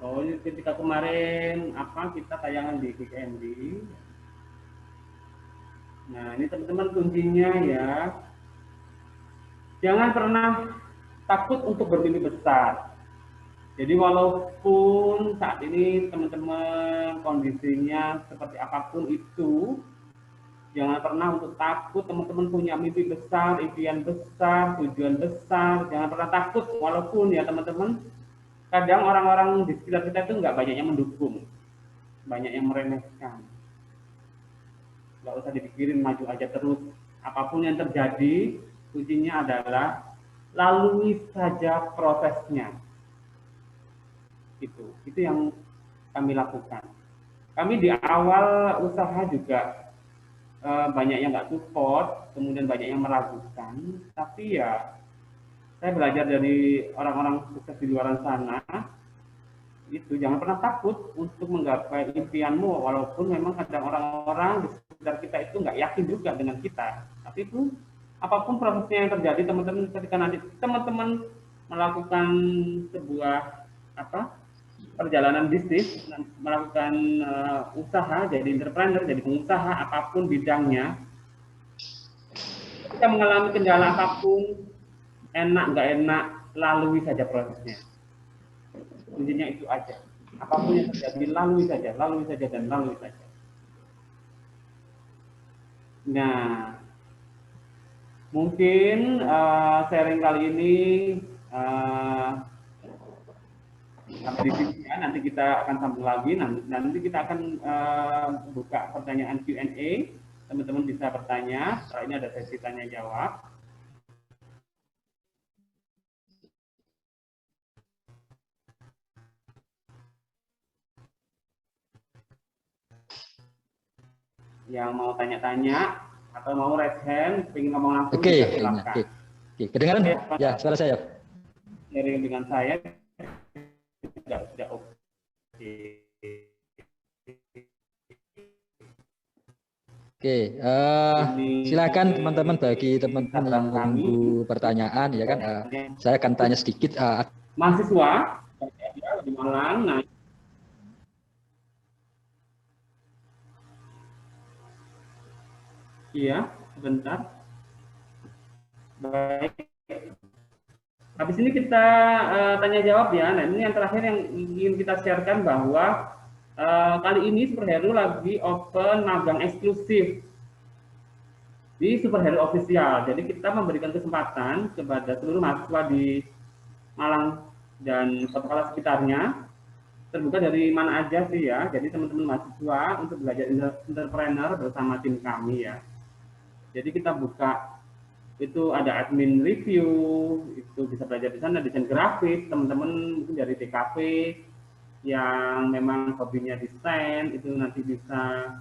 oh ini ketika kemarin kita tayangan di Quick Handy. Nah ini teman-teman kuncinya ya, jangan pernah takut untuk bermimpi besar. Jadi walaupun saat ini teman-teman kondisinya seperti apapun itu, jangan pernah untuk takut. Teman-teman punya mimpi besar, impian besar, tujuan besar, jangan pernah takut. Walaupun ya teman-teman, kadang orang-orang di sekitar kita itu nggak banyak yang mendukung, banyak yang meremehkan. Nggak usah dipikirin, maju aja terus, apapun yang terjadi, kuncinya adalah lalui saja prosesnya. Itu yang kami lakukan. Kami di awal usaha juga banyak yang nggak support, kemudian banyak yang meragukan, tapi ya saya belajar dari orang-orang sukses di luar sana, itu jangan pernah takut untuk menggapai impianmu, walaupun memang kadang orang-orang di sekitar kita itu nggak yakin juga dengan kita, tapi itu apapun prosesnya yang terjadi, teman-teman, ketika nanti teman-teman melakukan sebuah perjalanan bisnis, melakukan usaha, jadi entrepreneur, jadi pengusaha, apapun bidangnya, kita mengalami kendala apapun, enak nggak enak, lalui saja prosesnya. Kuncinya itu aja. Apapun yang terjadi, lalui saja, dan lalui saja. Nah, mungkin sharing kali ini sampai di sini ya. Nanti kita akan sambung lagi. Nanti kita akan buka pertanyaan Q&A. Teman-teman bisa bertanya. Setelah ini ada sesi tanya jawab. Yang mau tanya-tanya atau mau raise hand, ingin ngomong langsung, silakan. Oke. Kedengaran? Ya, suara saya. Sharing dengan saya sudah oke. Oke, silakan teman-teman, bagi teman-teman yang menunggu pertanyaan ya kan, saya akan tanya sedikit. Mahasiswa di Malang, nah iya, sebentar. Baik. Habis ini kita tanya jawab ya. Nah, ini yang terakhir yang ingin kita sharekan bahwa kali ini Superhero lagi open magang eksklusif di Superhero Official. Jadi kita memberikan kesempatan kepada seluruh mahasiswa di Malang dan kota-kota sekitarnya, terbuka dari mana aja sih ya. Jadi teman-teman mahasiswa untuk belajar entrepreneur bersama tim kami ya. Jadi kita buka, itu ada admin review, itu bisa belajar di sana, desain grafis, teman-teman mungkin dari TKP yang memang hobinya desain, itu nanti bisa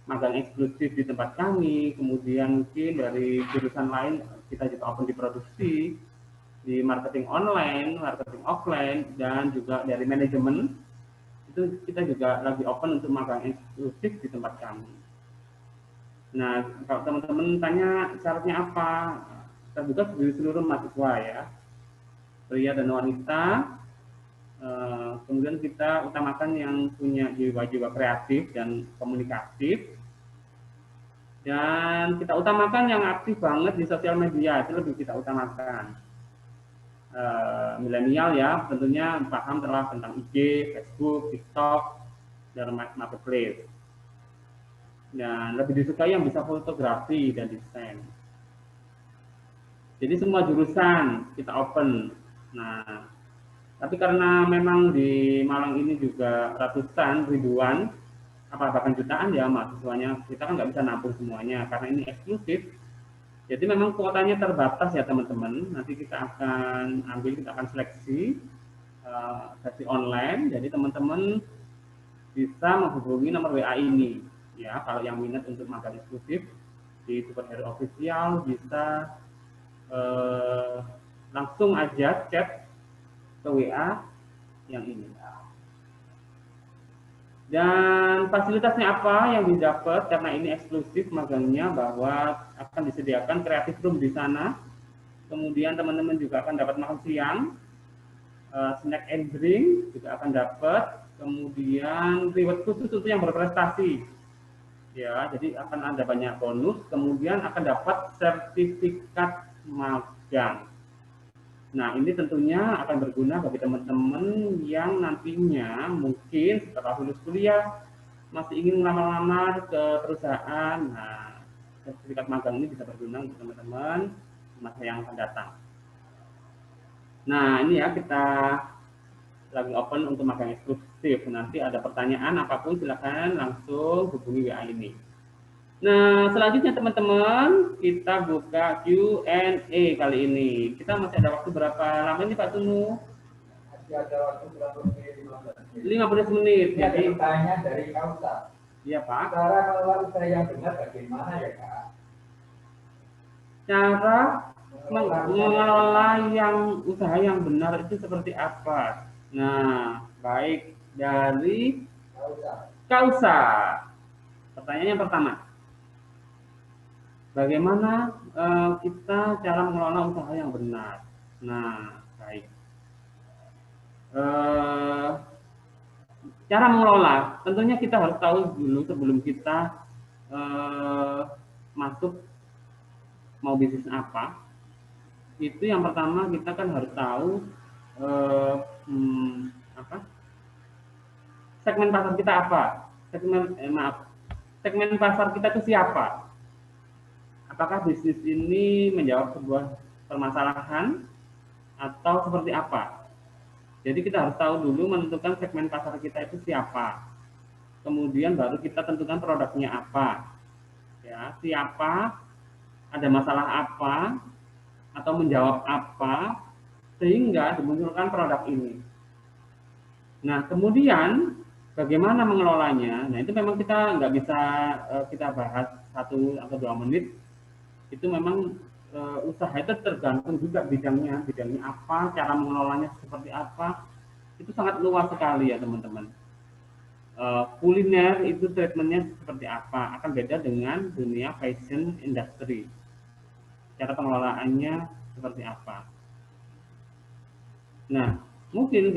magang eksklusif di tempat kami. Kemudian mungkin dari jurusan lain kita juga open di produksi, di marketing online, marketing offline, dan juga dari manajemen, itu kita juga lagi open untuk magang eksklusif di tempat kami. Nah, kalau teman-teman tanya syaratnya apa, terbuka di seluruh mahasiswa ya, pria dan wanita. Kemudian kita utamakan yang punya jiwa-jiwa kreatif dan komunikatif, dan kita utamakan yang aktif banget di sosial media, itu lebih kita utamakan. Milenial ya, tentunya paham telah tentang IG, Facebook, TikTok, dan marketplace. Dan lebih disukai yang bisa fotografi dan desain. Jadi semua jurusan kita open. Nah, tapi karena memang di Malang ini juga ratusan, ribuan, bahkan jutaan ya mahasiswanya, kita kan nggak bisa nampung semuanya karena ini eksklusif. Jadi memang kuotanya terbatas ya teman-teman. Nanti kita akan seleksi sesi online. Jadi teman-teman bisa menghubungi nomor WA ini. Ya, kalau yang minat untuk magang eksklusif di Superhero Official bisa langsung aja chat ke WA yang ini. Dan fasilitasnya apa yang didapat karena ini eksklusif magangnya, bahwa akan disediakan creative room di sana. Kemudian teman-teman juga akan dapat makan siang, snack and drink juga akan dapat. Kemudian reward khusus untuk yang berprestasi. Ya, jadi akan ada banyak bonus, kemudian akan dapat sertifikat magang. Nah, ini tentunya akan berguna bagi teman-teman yang nantinya mungkin setelah lulus kuliah masih ingin melamar-lamar ke perusahaan. Nah, sertifikat magang ini bisa berguna untuk teman-teman masa yang akan datang. Nah, ini ya, kita lagi open untuk magang eksklusif. Nanti ada pertanyaan apapun silakan langsung hubungi WA ini. Nah, selanjutnya teman-teman, kita buka Q&A kali ini. Kita masih ada waktu berapa lama ini Pak Tunu? Masih ada waktu kurang lebih 15 menit. Ini ada pertanyaan dari Kausa. Iya Pak. Cara mengelola usaha yang benar bagaimana ya Kak? Cara mengelola usaha yang benar itu seperti apa? Nah, baik dari Kausa. Pertanyaan yang pertama. Bagaimana kita cara mengelola usaha yang benar? Nah, baik. Cara mengelola, tentunya kita harus tahu dulu sebelum kita masuk mau bisnis apa. Itu yang pertama kita kan harus tahu segmen pasar kita apa. Segmen pasar kita itu siapa? Apakah bisnis ini menjawab sebuah permasalahan atau seperti apa? Jadi kita harus tahu dulu menentukan segmen pasar kita itu siapa. Kemudian baru kita tentukan produknya apa. Ya, siapa, ada masalah apa, atau menjawab apa, sehingga dimunculkan produk ini. Nah, kemudian bagaimana mengelolanya? Nah, itu memang kita nggak bisa kita bahas 1 atau 2 menit. Itu memang usaha itu tergantung juga bidangnya apa, cara mengelolanya seperti apa, itu sangat luas sekali ya teman-teman. Kuliner itu treatmentnya seperti apa, akan beda dengan dunia fashion industry, cara pengelolaannya seperti apa. Nah, mungkin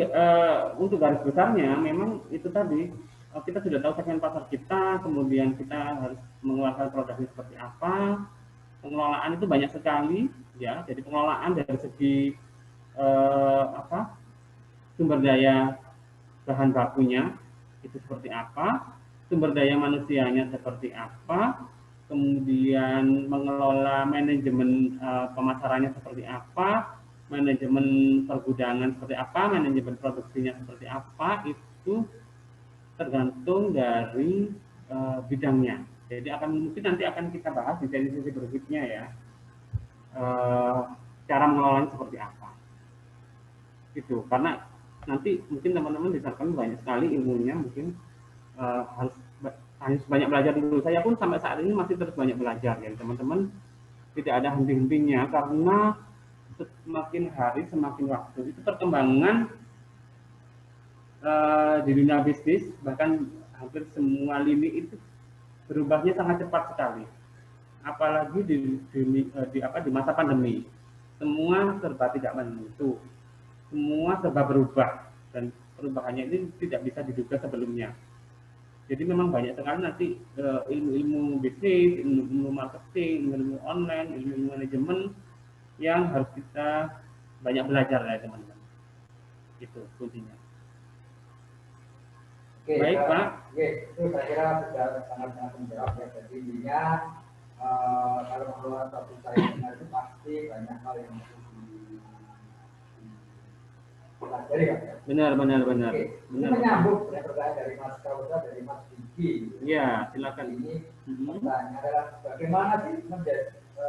untuk garis besarnya memang itu tadi, kita sudah tahu segmen pasar kita, kemudian kita harus mengeluarkan produknya seperti apa. Pengelolaan itu banyak sekali ya, jadi pengelolaan dari segi sumber daya bahan bakunya itu seperti apa, sumber daya manusianya seperti apa, kemudian mengelola manajemen pemasarannya seperti apa, manajemen pergudangan seperti apa, manajemen produksinya seperti apa, itu tergantung dari bidangnya. Jadi mungkin nanti akan kita bahas di sesi berikutnya ya, cara mengelolanya seperti apa. Itu karena nanti mungkin teman-teman disangkan banyak sekali ilmunya, mungkin harus banyak belajar dulu. Saya pun sampai saat ini masih terus banyak belajar ya teman-teman. Tidak ada henti-hentinya karena semakin hari semakin waktu itu perkembangan di dunia bisnis, bahkan hampir semua lini itu berubahnya sangat cepat sekali, apalagi di masa pandemi, semua serba tidak menentu, semua serba berubah, dan perubahannya ini tidak bisa diduga sebelumnya. Jadi memang banyak sekali nanti ilmu-ilmu bisnis, ilmu marketing, ilmu online, ilmu manajemen yang harus kita banyak belajar ya teman-teman. Itu kuncinya. Oke, baik Pak. Oke, itu saya kira sudah sangat-sangat menjawab ya. Jadi intinya kalau mengelola suatu usaha itu pasti banyak hal yang harus dipelajari kan ya. Benar. Oke, ini menyambut pertanyaan dari Mas Kausa, dari Mas Diki. Iya, silakan. Ini pertanyaan adalah bagaimana sih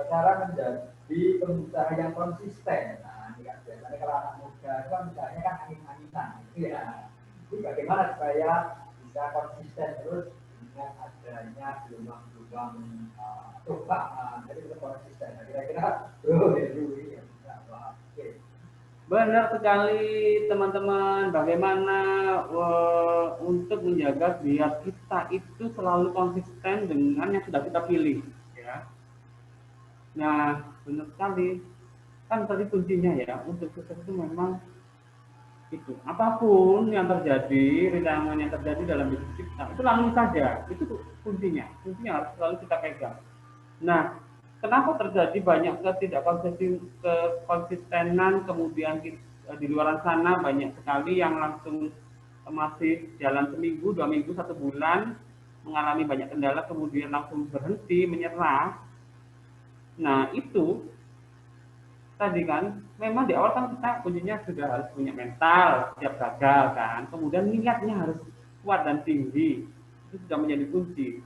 cara menjadi pengusaha yang konsisten. Nah, ini kan biasanya kalau anak muda itu kan misalnya kan angin-anginan gitu ya. Jadi bagaimana supaya bisa konsisten terus dengan adanya gelombang-gelombang coba, jadi bisa konsisten. Nah, kira-kira dulu ini ya. Oke. Benar sekali teman-teman. Bagaimana untuk menjaga biar kita itu selalu konsisten dengan yang sudah kita pilih, ya. Nah, benar sekali. Kan tadi kuncinya ya untuk sukses itu memang itu apapun yang terjadi, rintangan yang terjadi dalam bisnis kita itu lalui saja, itu kuncinya harus selalu kita pegang. Nah, kenapa terjadi banyak konsistenan, kemudian di luar sana banyak sekali yang langsung masih jalan seminggu, 2 minggu, 1 bulan mengalami banyak kendala kemudian langsung berhenti, menyerah. Nah, itu tadi kan memang di awal kan kita kuncinya sudah harus punya mental siap gagal kan, kemudian niatnya harus kuat dan tinggi, itu sudah menjadi kunci.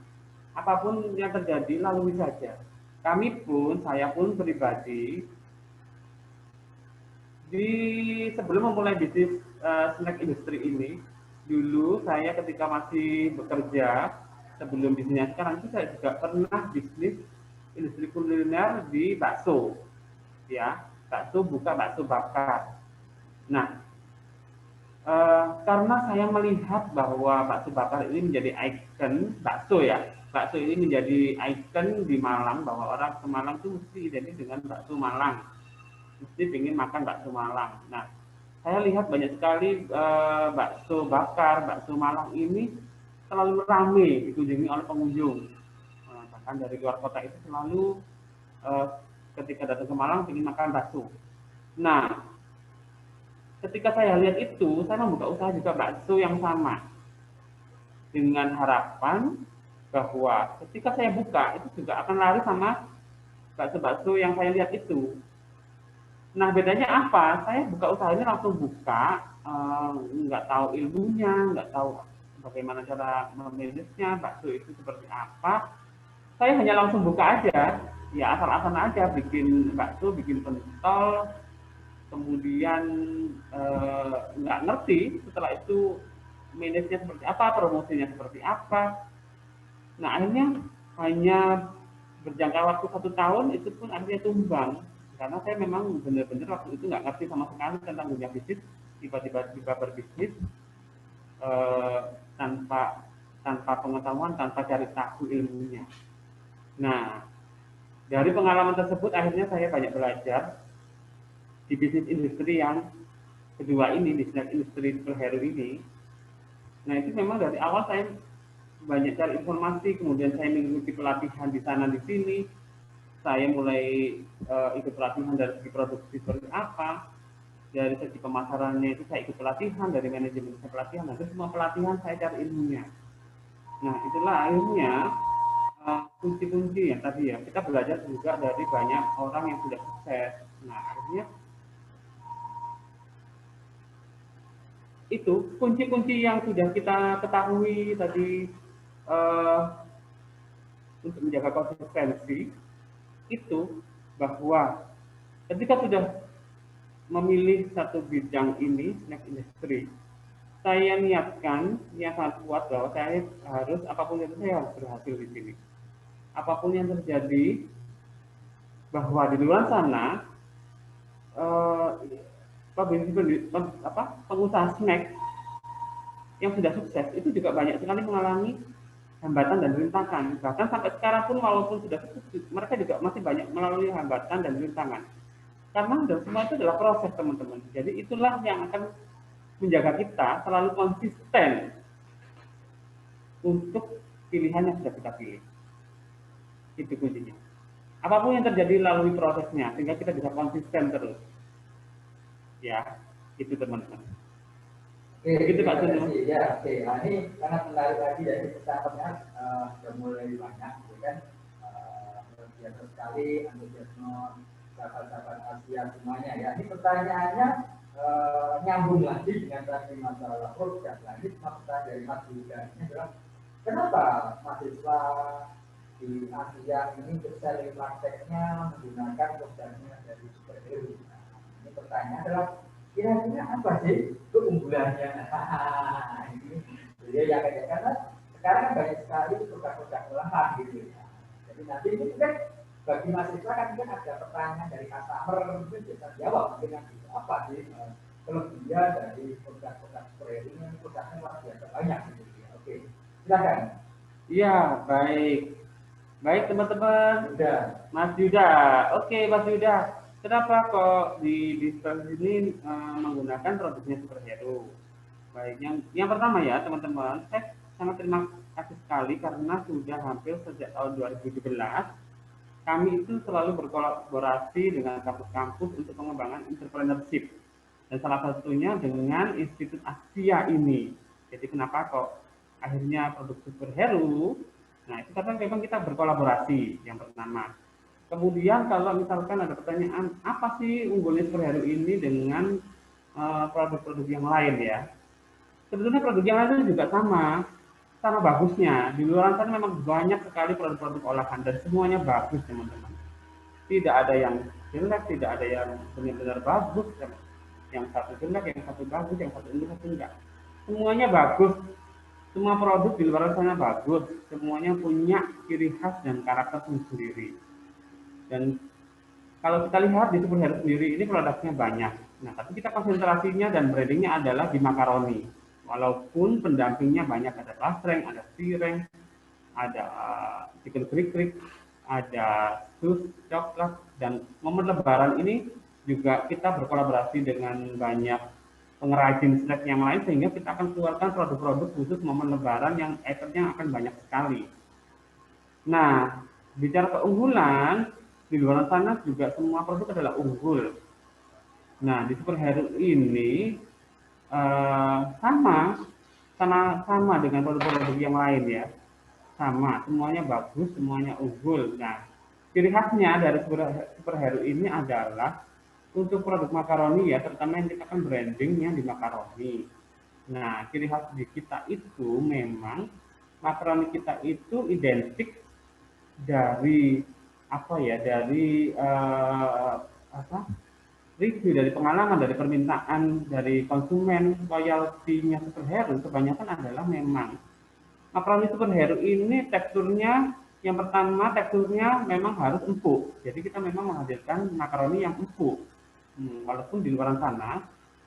apapun yang terjadi lalui saja. Saya pun pribadi sebelum memulai bisnis snack industri ini, dulu saya ketika masih bekerja sebelum bisnisnya sekarang itu saya juga pernah bisnis industri kuliner di bakso, ya, buka bakso bakar. Nah, karena saya melihat bahwa bakso bakar ini menjadi ikon bakso, ya, bakso ini menjadi ikon di Malang, bahwa orang ke Malang itu mesti identik dengan bakso Malang, mesti ingin makan bakso Malang. Nah, saya lihat banyak sekali bakso bakar, bakso Malang ini selalu ramai dikunjungi oleh pengunjung. Bahkan dari luar kota itu selalu ketika datang ke Malang ingin makan bakso. Nah, ketika saya lihat itu, saya membuka usaha juga bakso yang sama, dengan harapan bahwa ketika saya buka itu juga akan lari sama bakso-bakso yang saya lihat itu. Nah, bedanya apa? Saya buka usaha ini langsung buka, nggak tahu ilmunya, nggak tahu bagaimana cara memanagenya, bakso itu seperti apa. Saya hanya langsung buka aja, ya asal-asalan aja, bikin bakso, bikin pentol, kemudian nggak ngerti setelah itu manajernya seperti apa, promosinya seperti apa. Nah, akhirnya hanya berjangka waktu 1 tahun itu pun akhirnya tumbang, karena saya memang benar-benar waktu itu nggak ngerti sama sekali tentang dunia bisnis, tiba-tiba berbisnis tanpa pengetahuan, tanpa cari tahu ilmunya. Nah, dari pengalaman tersebut akhirnya saya banyak belajar di bisnis industri yang kedua ini, di snack industri superhero ini. Nah, itu memang dari awal saya banyak cari informasi, kemudian saya mengikuti pelatihan di sana di sini. Saya mulai ikut pelatihan dari segi produksi seperti apa, dari segi pemasarannya itu saya ikut pelatihan, dari manajemen saya pelatihan, nah, itu semua pelatihan saya cari ilmunya. Nah, itulah akhirnya kunci-kunci yang tadi ya, kita belajar juga dari banyak orang yang sudah sukses. Nah, akhirnya itu kunci-kunci yang sudah kita ketahui tadi untuk menjaga konsistensi itu, bahwa ketika sudah memilih satu bidang ini, snack industry, saya niatkan yang sangat kuat bahwa saya harus, apapun itu saya harus berhasil di sini. Apapun yang terjadi, bahwa di luar sana pengusaha snack yang sudah sukses itu juga banyak sekali mengalami hambatan dan rintangan. Bahkan sampai sekarang pun walaupun sudah sukses, mereka juga masih banyak melalui hambatan dan rintangan. Karena semua itu adalah proses, teman-teman. Jadi itulah yang akan menjaga kita selalu konsisten untuk pilihan yang sudah kita pilih. Itu kuncinya. Apapun yang terjadi lalui prosesnya, sehingga kita bisa konsisten terus. Ya, itu teman-teman. Begitu Pak Sunu. Ya, oke. Nah, ini sangat menarik lagi dari percakapannya, sudah mulai banyak, gitu kan. Biasa sekali antusiasme sahabat-sahabat Asia semuanya ya. Ini pertanyaannya nyambung lagi dengan tadi masalah produk. Ini pertanyaan dari Mas Yuda ini adalah kenapa mahasiswa di Asia ini sering prakteknya menggunakan produknya dari superhero? Nah, ini pertanyaan adalah kira-kira apa sih keunggulannya? Ini jadi ya karena sekarang banyak sekali produk-produk olahan gitu ya. Jadi nanti ini kan bagi mahasiswa kan ada pertanyaan dari customer, mungkin bisa jawab dengan itu apa sih kelebihan dari produk-produk superhero ini, produknya luar biasa banyak gitu ya. Oke, silakan. Iya, baik teman-teman. Mas Yuda. Oke, Mas Yuda. Kenapa kok di sini menggunakan produknya superhero? Baik, yang pertama ya teman-teman, saya sangat terima kasih sekali karena sudah hampir sejak tahun 2017 kami itu selalu berkolaborasi dengan kampus-kampus untuk pengembangan entrepreneurship, dan salah satunya dengan Institut Asia ini. Jadi kenapa kok akhirnya produk superhero? Nah, itu karena memang kita berkolaborasi yang pertama. Kemudian kalau misalkan ada pertanyaan, apa sih unggulnya superhero ini dengan produk-produk yang lain ya? Sebetulnya produk yang lain juga sama. sama bagusnya. Di luar sana memang banyak sekali produk-produk olahan dan semuanya bagus, teman-teman. Tidak ada yang jelek, tidak ada yang benar-benar bagus. Yang satu jelek, yang satu bagus, yang satu ini, satu enggak. Semuanya bagus. Semua produk di luar sana bagus. Semuanya punya ciri khas dan karakter sendiri. Dan kalau kita lihat di Superhero sendiri, ini produknya banyak. Nah, tapi kita konsentrasinya dan brandingnya adalah di makaroni. Walaupun pendampingnya banyak, ada basreng, ada sireng, ada chicken krik-krik, ada sus, coklat, dan momen lebaran ini juga kita berkolaborasi dengan banyak pengrajin snack yang lain, sehingga kita akan keluarkan produk-produk khusus momen lebaran yang itemnya akan banyak sekali. Nah, bicara keunggulan, di luar sana juga semua produk adalah unggul. Nah, di Superhero ini sama dengan produk-produk yang lain ya. Sama, semuanya bagus, semuanya unggul. Nah, ciri khasnya dari Superhero ini adalah untuk produk makaroni ya, terutama yang kita kan brandingnya di makaroni. Nah, ciri khas di kita itu memang makaroni kita itu identik dari apa ya, dari review, dari pengalaman, dari permintaan dari konsumen, loyalty-nya Superhero kebanyakan adalah memang makaroni Superhero ini teksturnya, yang pertama teksturnya memang harus empuk. Jadi kita memang menghadirkan makaroni yang empuk. Walaupun di luar sana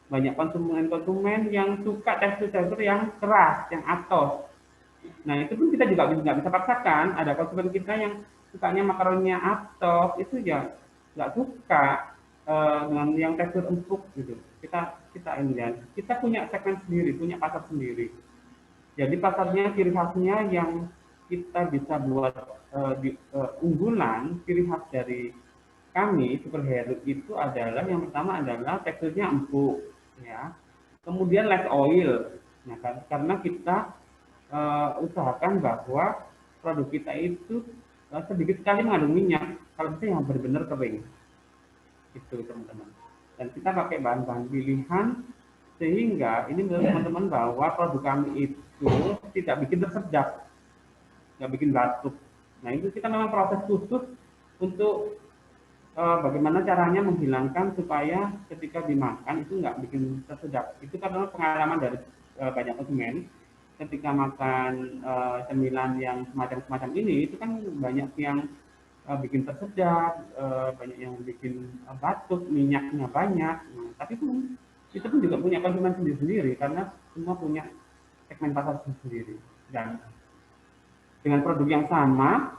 banyak konsumen-konsumen yang suka tekstur-tekstur yang keras, yang atos. Nah, itu pun kita juga nggak bisa paksakan. Ada konsumen kita yang sukanya makaroninya atos, itu ya nggak suka dengan yang tekstur empuk gitu. Kita ini ya, kita punya segmen sendiri, punya pasar sendiri. Jadi pasarnya, ciri khasnya yang kita bisa buat unggulan, ciri khas dari kami Superhero itu adalah yang pertama adalah teksturnya empuk, ya. Kemudian less oil, nah, karena kita usahakan bahwa produk kita itu sedikit sekali mengandung minyak, kalau bisa yang benar-benar kering, itu teman-teman. Dan kita pakai bahan-bahan pilihan sehingga ini menurut teman-teman bahwa produk kami itu tidak bikin tersedak, nggak bikin batuk. Nah, itu kita memang proses khusus untuk bagaimana caranya menghilangkan supaya ketika dimakan itu nggak bikin tersedak. Itu karena pengalaman dari banyak konsumen ketika makan cemilan yang semacam ini, itu kan banyak yang bikin tersedak, banyak yang bikin batuk, minyaknya banyak. Nah, tapi itu pun juga punya konsumen sendiri-sendiri karena semua punya segmen pasar sendiri. Dan dengan produk yang sama,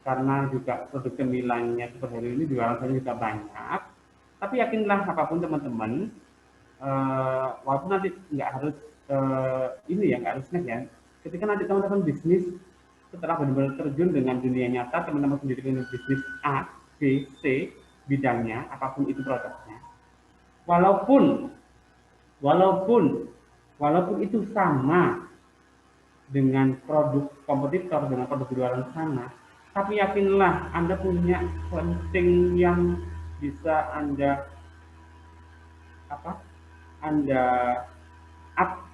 karena juga produk cemilannya Superhero ini jualan juga banyak, tapi yakinlah apapun teman-teman, walaupun nanti nggak harus ini ya, nggak harus snack ya, ketika nanti teman-teman bisnis setelah benar-benar terjun dengan dunia nyata, teman-teman sendiri punya bisnis A, B, C bidangnya, apapun itu produknya, walaupun itu sama dengan produk kompetitor, dengan produk di luar sana, tapi yakinlah Anda punya something yang bisa Anda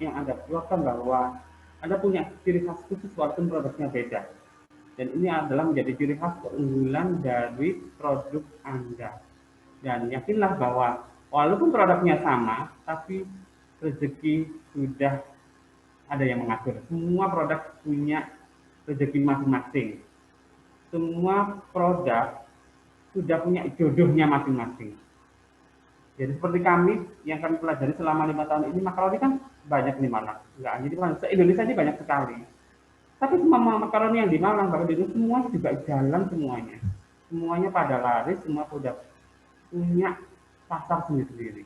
yang Anda keluarkan bahwa Anda punya ciri khas khusus walaupun produknya beda. Dan ini adalah menjadi ciri khas keunggulan dari produk Anda. Dan yakinlah bahwa walaupun produknya sama, tapi rezeki sudah ada yang mengatur. Semua produk punya rezeki masing-masing. Semua produk sudah punya jodohnya masing-masing. Jadi seperti kami yang kami pelajari selama 5 tahun ini, makaroni kan banyak di Malang. Enggak, jadi se-Indonesia ini banyak sekali. Tapi semua makaroni yang di Malang, bahkan di semua juga jalan semuanya. Semuanya pada laris, semua sudah punya pasar sendiri-sendiri.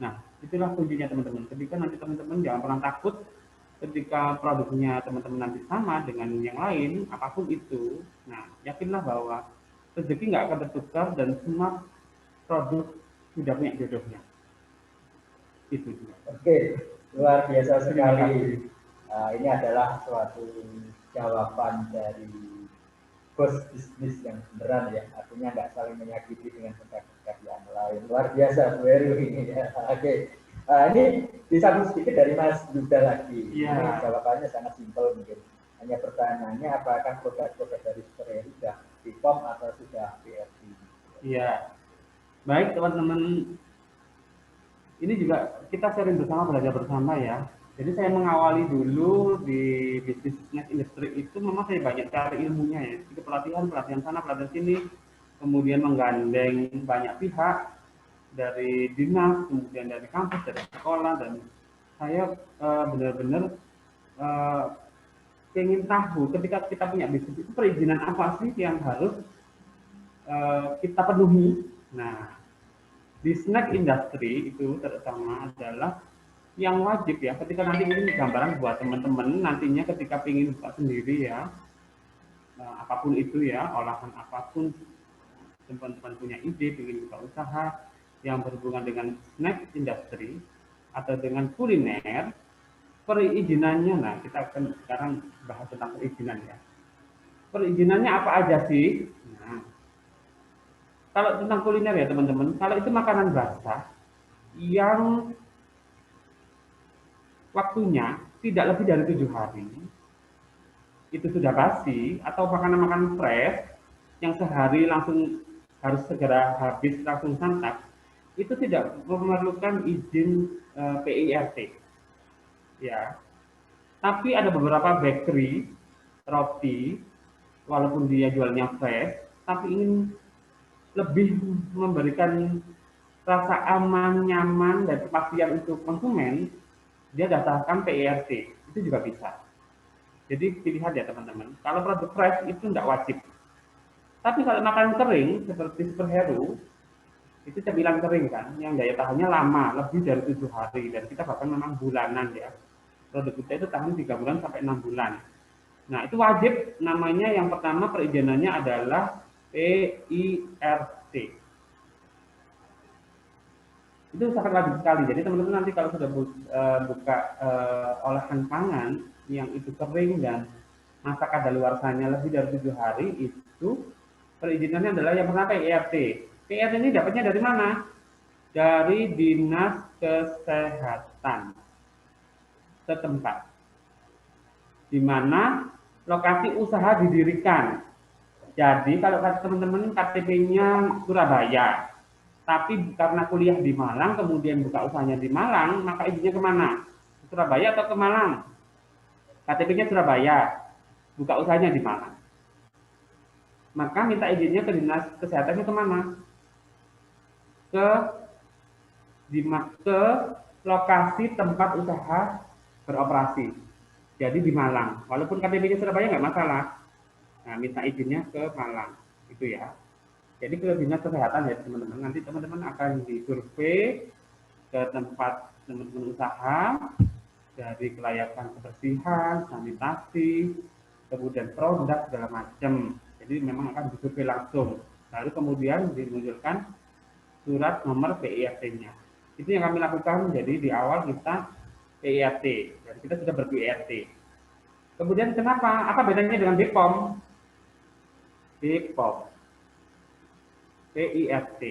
Nah, itulah kuncinya teman-teman. Ketika nanti teman-teman jangan pernah takut ketika produknya teman-teman nanti sama dengan yang lain, apapun itu. Nah, yakinlah bahwa rezeki nggak akan tertukar dan semua produk sudah punya jodohnya. Itu juga. Oke, luar biasa sekali. Ini adalah suatu jawaban dari bos bisnis yang beneran ya, artinya nggak saling menyakiti dengan produk yang lain. Luar biasa Bu Heru ini ya. Oke, Ini disambung sedikit dari Mas Yuda lagi. Ya. Ini jawabannya sangat simpel mungkin. Hanya pertanyaannya apakah produk-produk dari Superhero sudah BPOM atau sudah BRT? Iya. Baik teman-teman, ini juga kita sharing bersama, belajar bersama ya. Jadi saya mengawali dulu di bisnis snack industry itu memang saya banyak cari ilmunya ya. Itu pelatihan sana, pelatihan sini, kemudian menggandeng banyak pihak dari dinas, kemudian dari kampus, dari sekolah, dan saya benar-benar ingin tahu ketika kita punya bisnis itu perizinan apa sih yang harus kita penuhi. Nah, di snack industry itu terutama adalah yang wajib ya, ketika nanti ini gambaran buat teman-teman nantinya ketika ingin buka sendiri ya, apapun itu ya, olahan apapun, teman-teman punya ide ingin buka usaha yang berhubungan dengan snack industry atau dengan kuliner, perizinannya, nah kita akan sekarang bahas tentang perizinan ya. Perizinannya apa aja sih? Nah, kalau tentang kuliner ya teman-teman, kalau itu makanan basah yang waktunya tidak lebih dari 7 hari, itu sudah basi, atau makanan-makanan fresh yang sehari langsung harus segera habis langsung santap, itu tidak memerlukan izin PIRT. Ya, tapi ada beberapa bakery roti, walaupun dia jualnya fresh, tapi ingin lebih memberikan rasa aman, nyaman, dan kepastian untuk konsumen, dia daftarkan PIRT, itu juga bisa. Jadi pilihan ya teman-teman. Kalau produk fresh itu tidak wajib. Tapi kalau makanan kering seperti Superhero, itu saya bilang kering kan, yang daya tahannya lama, lebih dari 7 hari, dan kita bahkan memang bulanan ya. Produk kita itu tahan 3 bulan sampai 6 bulan. Nah itu wajib, namanya yang pertama perizinannya adalah PIRT. Itu sangat wajib sekali. Jadi teman-teman nanti kalau sudah buka olahan pangan yang itu kering dan masa kadaluarsanya lebih dari 7 hari, itu perizinannya adalah yang pertama PIRT. PIRT ini dapatnya dari mana? Dari Dinas Kesehatan setempat, di mana lokasi usaha didirikan. Jadi kalau teman-teman KTP-nya Surabaya, tapi karena kuliah di Malang, kemudian buka usahanya di Malang, maka izinnya kemana? Surabaya atau ke Malang? KTP-nya Surabaya, buka usahanya di Malang. Maka minta izinnya ke Dinas Kesehatannya kemana? Ke lokasi tempat usaha beroperasi. Jadi di Malang. Walaupun KTP-nya Surabaya nggak masalah. Nah, minta izinnya ke Malang. Itu ya. Jadi ke Dinas Kesehatan ya teman-teman. Nanti teman-teman akan disurvei ke tempat teman-teman usaha, dari kelayakan kebersihan, sanitasi, kemudian produk segala macam. Jadi memang akan disurvei langsung. Lalu kemudian dimunculkan surat nomor PIRT-nya. Itu yang kami lakukan. Jadi di awal kita PIRT, dan kita sudah ber-PIRT. Kemudian kenapa? Apa bedanya dengan BPOM? BPOM, PIRT.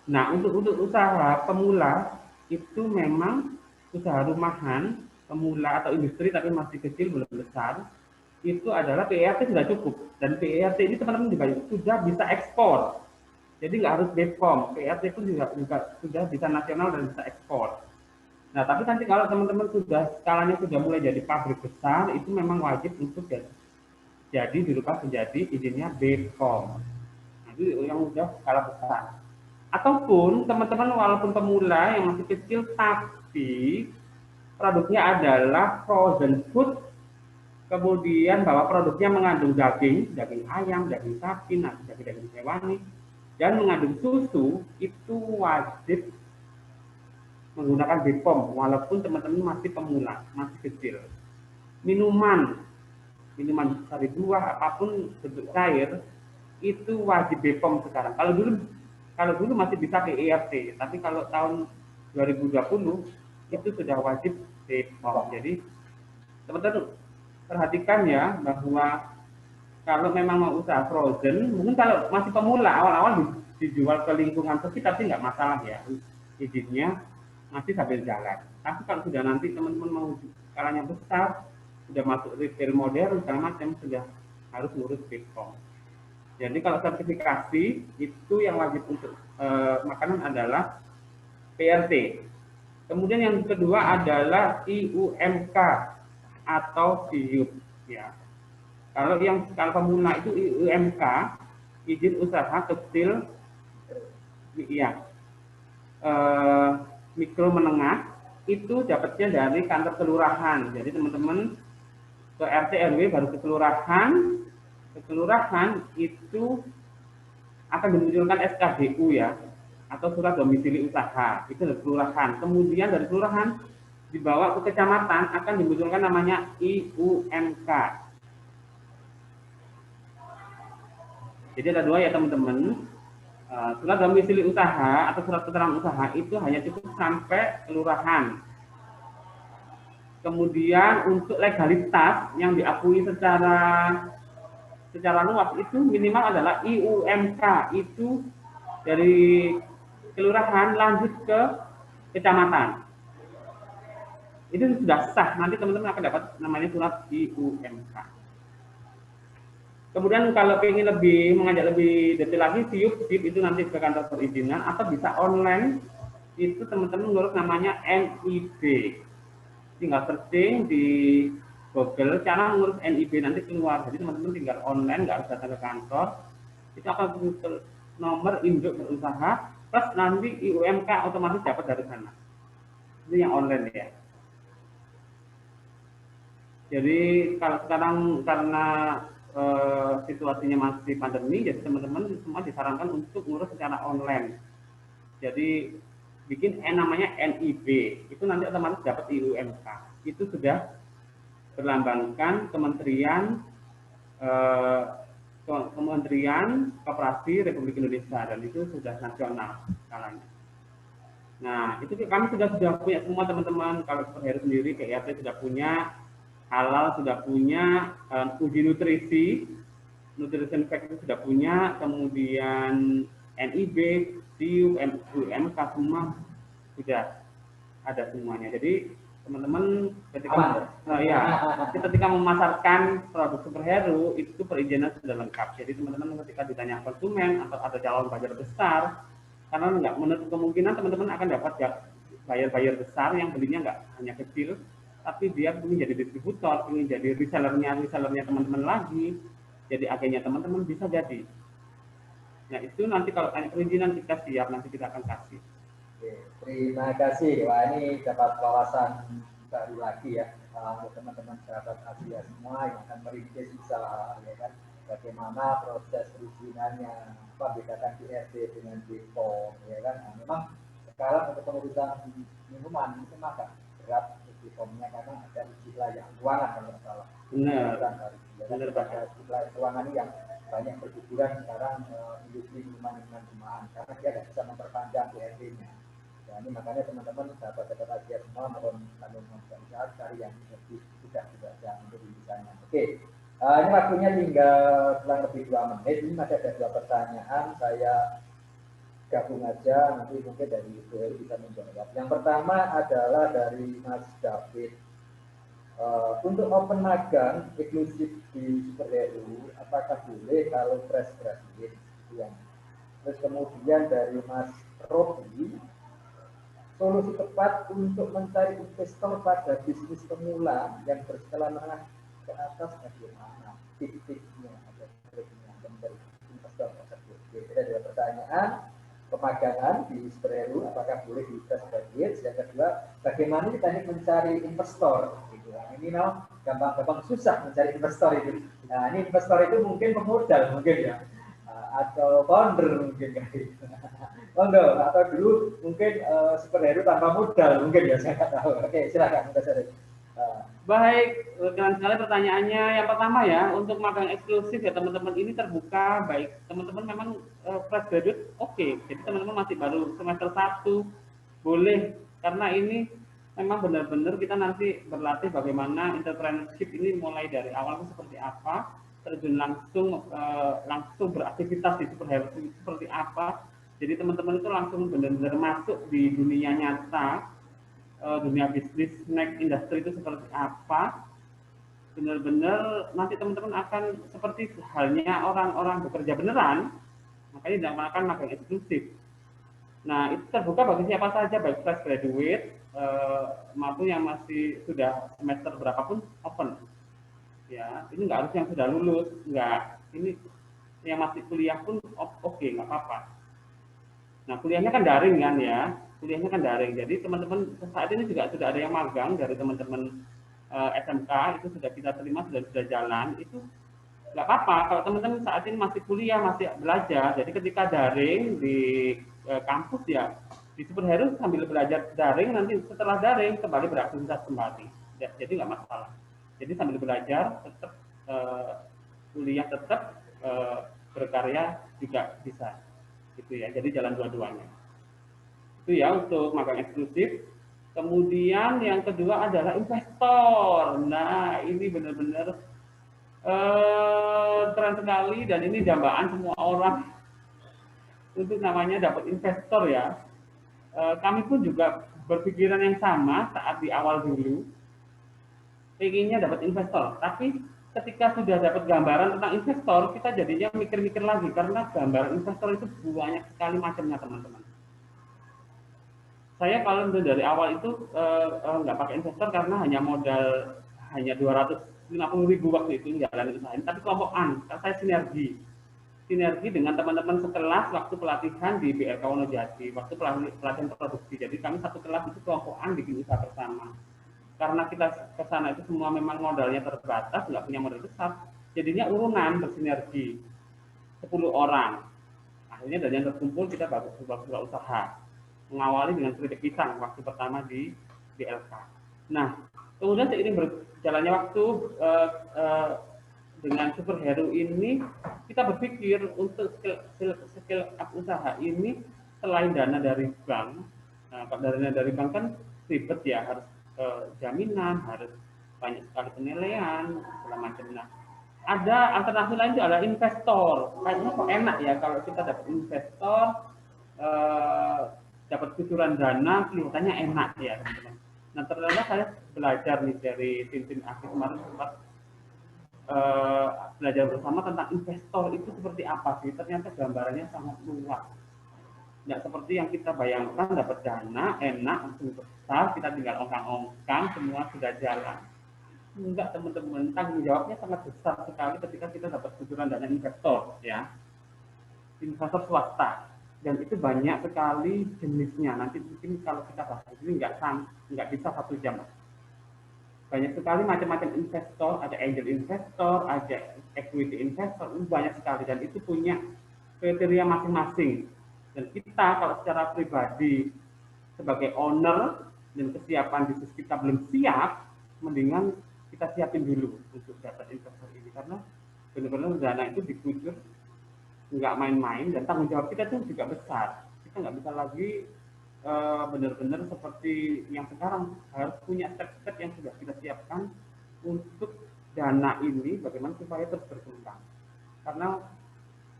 Nah, untuk usaha pemula itu memang usaha rumahan, pemula atau industri tapi masih kecil belum besar, itu adalah PIRT sudah cukup. Dan PIRT ini teman-teman juga sudah bisa ekspor. Jadi nggak harus BPOM, PIRT pun juga sudah bisa nasional dan bisa ekspor. Nah, tapi nanti kalau teman-teman sudah skalanya sudah mulai jadi pabrik besar, itu memang wajib untuk jadi dirubah menjadi izinnya BPOM. Nah, itu yang sudah skala besar. Ataupun teman-teman walaupun pemula yang masih kecil, tapi produknya adalah frozen food, kemudian bahwa produknya mengandung daging ayam, daging sapi, daging hewani, dan mengandung susu, itu wajib menggunakan BPOM walaupun teman-teman masih pemula, masih kecil. Minuman sari buah apapun bentuk cair itu wajib BPOM sekarang. Kalau dulu masih bisa PIRT, tapi kalau tahun 2020 itu sudah wajib BPOM. Jadi teman-teman perhatikan ya bahwa kalau memang mau usaha frozen, mungkin kalau masih pemula awal-awal dijual ke lingkungan sekitar sih nggak masalah ya izinnya. masih sambil jalan. Tapi kalau sudah nanti teman-teman mau skalanya besar, sudah masuk retail modern segala macam, sudah harus ngurus BPOM. Jadi kalau sertifikasi itu yang wajib untuk makanan adalah PRT. Kemudian yang kedua adalah IUMK atau SIUP. Ya. Kalau yang skala pemula itu IUMK, izin usaha kecil, ya, mikro menengah, itu dapatnya dari kantor kelurahan. Jadi teman-teman ke RT RW baru ke kelurahan itu akan dimunculkan SKDU ya, atau surat domisili usaha, itu dari kelurahan. Kemudian dari kelurahan dibawa ke kecamatan akan dimunculkan namanya IUMK. Jadi ada dua ya teman-teman. Surat domisili usaha atau surat keterangan usaha itu hanya cukup sampai kelurahan. Kemudian untuk legalitas yang diakui secara luas itu minimal adalah IUMK, itu dari kelurahan lanjut ke kecamatan. Itu sudah sah, nanti teman-teman akan dapat namanya surat IUMK. Kemudian kalau ingin mengajak lebih detail lagi, SIUP itu nanti ke kantor perizinan atau bisa online, itu teman-teman ngurus namanya NIB. Tinggal searching di Google cara ngurus NIB, nanti keluar. Jadi teman-teman tinggal online, nggak harus datang ke kantor. Itu akan muncul nomor induk berusaha, plus nanti IUMK otomatis dapat dari sana. Itu yang online ya. Jadi kalau sekarang karena situasinya masih pandemi, jadi teman-teman semua disarankan untuk ngurus secara online. Jadi bikin namanya NIB, itu nanti otomatis dapat IUMK. Itu sudah berlambangkan Kementerian Koperasi Republik Indonesia, dan itu sudah nasional skalanya. Nah, itu kami sudah punya semua teman-teman. Kalau Superhero sendiri, PRT sudah punya, halal sudah punya, uji nutrisi, nutrition fact itu sudah punya, kemudian NIB, SIUP, UMK semua sudah ada semuanya. Jadi teman-teman ketika memasarkan produk Superhero itu perizinan sudah lengkap. Jadi teman-teman ketika ditanya konsumen atau ada calon buyer besar, karena nggak menutup kemungkinan teman-teman akan dapat buyer besar yang belinya nggak hanya kecil, tapi dia ingin jadi distributor, ingin jadi resellernya teman-teman lagi, jadi agennya teman-teman bisa jadi. Nah itu nanti kalau tanya perizinan kita siap, nanti kita akan kasih. Oke, terima kasih. Wah ini dapat wawasan baru lagi ya untuk teman-teman sahabat Asia semua yang akan merintis usaha, ya kan? Bagaimana proses perizinannya, apa bedakan DRT dengan BPOM, ya kan? Nah, memang sekarang untuk pengurusan minuman itu maka berat BPOM-nya karena ada uji layak keuangan kalau tidak salah. Benar. Pada uji layak keuangan yang banyak berguguran sekarang industri minuman rumahan karena dia tidak bisa memperpanjang DRT-nya. Nah, ini makanya teman-teman sahabat-sahabat Asia semua maupun kalian usaha cari yang lebih sudah ada untuk misalnya. Oke, ini waktunya tinggal kurang lebih 2 menit. Ini masih ada 2 pertanyaan. Saya gabung aja, nanti mungkin dari Ibu Heri bisa menjawab. Yang pertama adalah dari Mas David. Untuk open magang eksklusif di Superhero, apakah boleh kalau fresh graduate? Terus kemudian dari Mas Robi, solusi tepat untuk mencari investor pada bisnis pemula yang berskala menengah ke atas bagaimana? Tips-tipsnya ada triknya mencari investor tersebut. Jadi ada pertanyaan. Pemagangan di Superhero, apakah boleh di fresh graduate? Yang kedua, bagaimana kita mencari investor? Gitu. Nah, ini gampang-gampang susah mencari investor itu. Nah, ini investor itu mungkin pemodal mungkin ya, atau founder mungkin gitu. Founder atau dulu mungkin Superhero tanpa modal mungkin ya, saya nggak tahu. Oke, silakan Mas Arif. Baik, keren sekali pertanyaannya. Yang pertama ya, untuk magang eksklusif ya teman-teman ini terbuka, baik teman-teman memang fresh graduate oke. Jadi teman-teman masih baru semester 1 boleh, karena ini memang benar-benar kita nanti berlatih bagaimana entrepreneurship ini mulai dari awal itu seperti apa, terjun langsung beraktivitas di Superhero seperti apa. Jadi teman-teman itu langsung benar-benar masuk di dunia nyata dunia bisnis snack industri itu seperti apa, benar-benar nanti teman-teman akan seperti halnya orang-orang bekerja beneran, makanya dinamakan magang eksklusif. Nah, itu terbuka bagi siapa saja, baik fresh graduate maupun yang masih sudah semester berapapun open. Ya, ini nggak harus yang sudah lulus, nggak. Ini yang masih kuliah pun oke, nggak apa-apa. Nah, kuliahnya kan daring kan ya, kuliahnya kan daring. Jadi teman-teman saat ini juga sudah ada yang magang dari teman-teman SMK itu sudah kita terima, sudah jalan. Itu nggak apa-apa kalau teman-teman saat ini masih kuliah, masih belajar. Jadi ketika daring di kampus ya di Superhero sambil belajar daring, nanti setelah daring kembali beraktivitas kembali. Jadi nggak masalah. Jadi sambil belajar tetap kuliah, tetap berkarya juga bisa. Gitu ya, jadi jalan dua-duanya. Itu ya untuk magang eksklusif. Kemudian yang kedua adalah investor. Nah, ini benar-benar keren sekali dan ini dambaan semua orang untuk namanya dapat investor ya. Kami pun juga berpikiran yang sama saat di awal dulu, inginnya dapat investor, tapi ketika sudah dapat gambaran tentang investor, kita jadinya mikir-mikir lagi karena gambaran investor itu banyak sekali macamnya teman-teman. Saya kalau dari awal itu nggak pakai investor karena hanya modal hanya 250.000 waktu itu jalan usaha ini, tapi kelompokan, saya sinergi dengan teman-teman sekelas waktu pelatihan di BLK Wonojati, waktu pelatihan produksi. Jadi kami satu kelas itu kelompokan bikin usaha bersama. Karena kita ke sana itu semua memang modalnya terbatas, nggak punya modal besar, jadinya urunan bersinergi 10 orang. Akhirnya dari yang terkumpul kita buka usaha, mengawali dengan keripik pisang waktu pertama di BLK. Nah, kemudian seiring berjalannya waktu dengan Superhero ini, kita berpikir untuk scale up usaha ini selain dana dari bank. Nah, dana dari bank kan ribet ya, harus jaminan, harus banyak sekali penilaian, segala macam. Nah, ada alternatif lain itu adalah investor. Kayaknya kok enak ya kalau kita dapat investor, dapat kucuran dana, kelihatannya enak ya teman-teman. Nah, ternyata saya belajar nih dari tim akhir kemarin sempat belajar bersama tentang investor itu seperti apa sih. Ternyata gambarannya sangat luas. Nggak seperti yang kita bayangkan, dapat dana enak langsung besar, kita tinggal ongkang-ongkang, semua sudah jalan. Enggak teman-teman, tanggung jawabnya sangat besar sekali ketika kita dapat kucuran dana investor ya, investor swasta, dan itu banyak sekali jenisnya. Nanti mungkin kalau kita bahas ini nggak bisa 1 jam. Banyak sekali macam-macam investor, ada angel investor, ada equity investor, banyak sekali, dan itu punya kriteria masing-masing. Dan kita kalau secara pribadi sebagai owner dan kesiapan bisnis kita belum siap, mendingan kita siapin dulu untuk dapat investor ini, karena benar-benar dana itu dikucur nggak main-main dan tanggung jawab kita tuh juga besar. Kita nggak bisa lagi benar-benar seperti yang sekarang, harus punya step-step yang sudah kita siapkan untuk dana ini bagaimana supaya terus berkembang, karena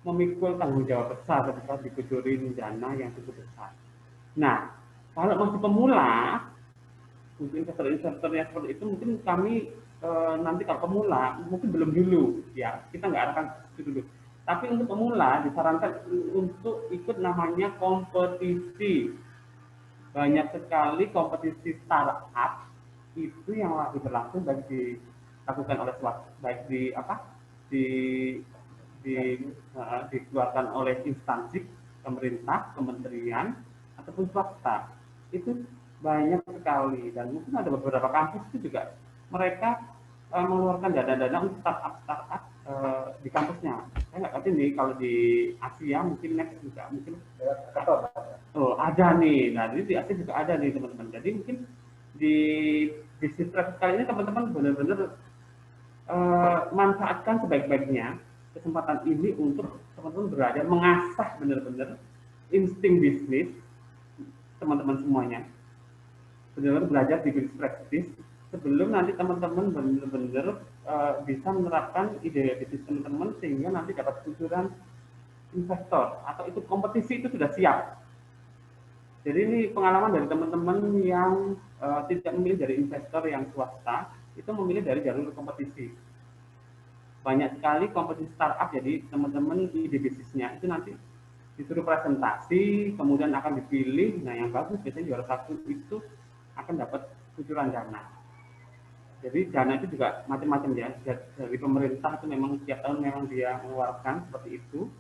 memikul tanggung jawab besar ketika dikucurin dana yang cukup besar. Nah, kalau masih pemula, untuk investor-investor yang seperti itu mungkin kami nanti kalau pemula mungkin belum dulu ya, kita nggak akan itu dulu. Tapi untuk pemula disarankan untuk ikut namanya kompetisi. Banyak sekali kompetisi startup itu yang lagi berlangsung, baik dilakukan oleh swasta, baik dikeluarkan oleh instansi pemerintah, kementerian, ataupun swasta. Itu banyak sekali, dan mungkin ada beberapa kampus itu juga mereka mengeluarkan dana-dana untuk startup di kampusnya. Saya nggak ngerti nih kalau di Asia mungkin next juga mungkin ada nih. Nah, jadi di Asia juga ada nih teman-teman. Jadi mungkin di bisnis kali ini teman-teman benar-benar manfaatkan sebaik-baiknya kesempatan ini untuk teman-teman belajar mengasah benar-benar insting bisnis teman-teman semuanya, benar-benar belajar di bisnis praktis sebelum nanti teman-teman benar-benar bisa menerapkan ide bisnis teman-teman sehingga nanti dapat kucuran investor atau ikut kompetisi itu sudah siap. Jadi ini pengalaman dari teman-teman yang tidak memilih dari investor yang swasta, itu memilih dari jalur kompetisi. Banyak sekali kompetisi startup, jadi teman-teman ide bisnisnya itu nanti disuruh presentasi, kemudian akan dipilih. Nah, yang bagus biasanya juara satu itu akan dapat kucuran dana. Jadi dana itu juga macam-macam ya. Dari pemerintah itu memang setiap tahun memang dia mengeluarkan seperti itu.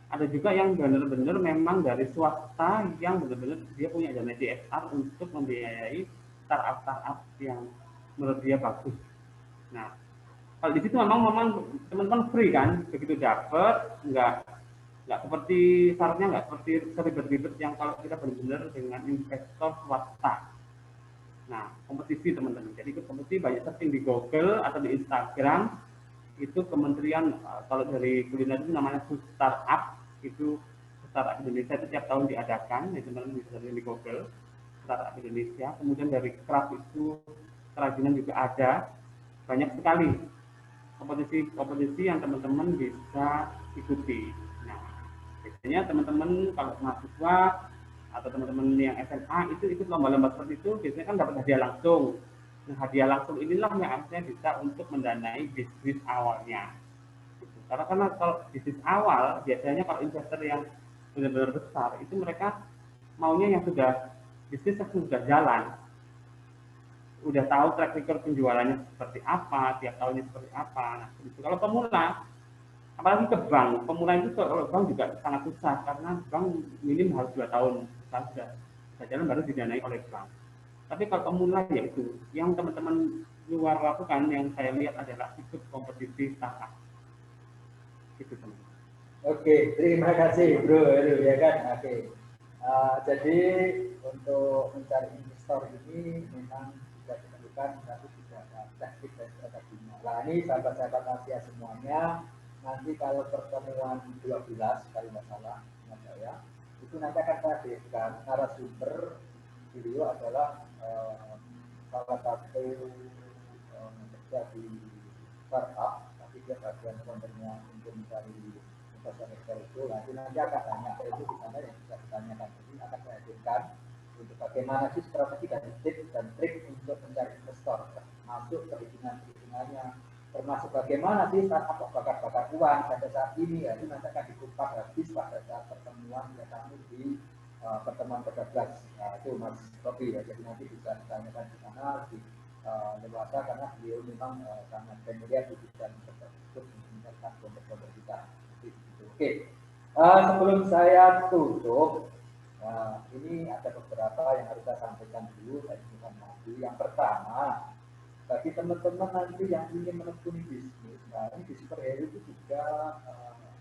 Ada juga yang benar-benar memang dari swasta yang benar-benar dia punya dana CSR untuk membiayai startup-startup yang menurut dia bagus. Nah, kalau di situ memang teman-teman free kan, begitu dapat nggak seperti syaratnya nggak seperti seribet-ribet yang kalau kita benar-benar dengan investor swasta. Nah, kompetisi teman-teman. Jadi ikut kompetisi banyak searching di Google atau di Instagram. Itu kementerian kalau dari kuliner itu namanya Food Startup. Itu Startup Indonesia itu tiap tahun diadakan. Ya, teman-teman bisa lihat di Google Startup Indonesia. Kemudian dari craft itu kerajinan juga ada. Banyak sekali kompetisi yang teman-teman bisa ikuti. Nah, biasanya teman-teman kalau mahasiswa atau teman-teman yang SMA itu ikut lomba-lomba seperti itu, biasanya kan dapat hadiah langsung. Nah, hadiah langsung inilah yang akhirnya bisa untuk mendanai bisnis awalnya. Karena kalau bisnis awal, biasanya kalau investor yang benar-benar besar, itu mereka maunya yang sudah bisnis yang sudah jalan, udah tahu track record penjualannya seperti apa, tiap tahunnya seperti apa. Nah, begitu. Kalau pemula, apalagi ke bank, pemula itu kalau bank juga sangat susah karena bank minim harus 2 tahun sudah jalan baru didanai oleh bank. Tapi kalau pemula ya itu, yang teman-teman luar lakukan yang saya lihat adalah ikut kompetisi startup. Itu teman-teman. Oke, terima kasih bro, ya kan. Oke. Jadi untuk mencari investor ini memang tidak diperlukan tapi tidak ada teknik dan strateginya. Nah ini sahabat-sahabat Asia semuanya, nanti kalau pertemuan 12 kali nggak salah, saya itu nanti akan saya hadirkan narasumber beliau adalah salah satu kerja di startup, tapi dia bagian foundernya untuk mencari investor itu. Nanti akan banyak itu di sana yang bisa ditanyakan. Jadi akan saya hadirkan untuk bagaimana sih strategi dan tips dan trik untuk mencari investor, masuk perhitungannya, termasuk bagaimana sih startup bakar uang pada saat ini. Ya, itu nanti akan dikupas habis pada saat pertemuan ya kami di pertemuan ke-12. Nah, itu Mas Robi ya, jadi nanti bisa ditanyakan di sana di dewasa karena beliau memang sangat familiar di bidang tersebut meningkatkan konten kita. Oke, sebelum saya tutup, ini ada beberapa yang harus saya sampaikan dulu. Saya ingatkan lagi. Yang pertama, bagi teman-teman nanti yang ingin menekuni bisnis, nah ini di Superhero itu juga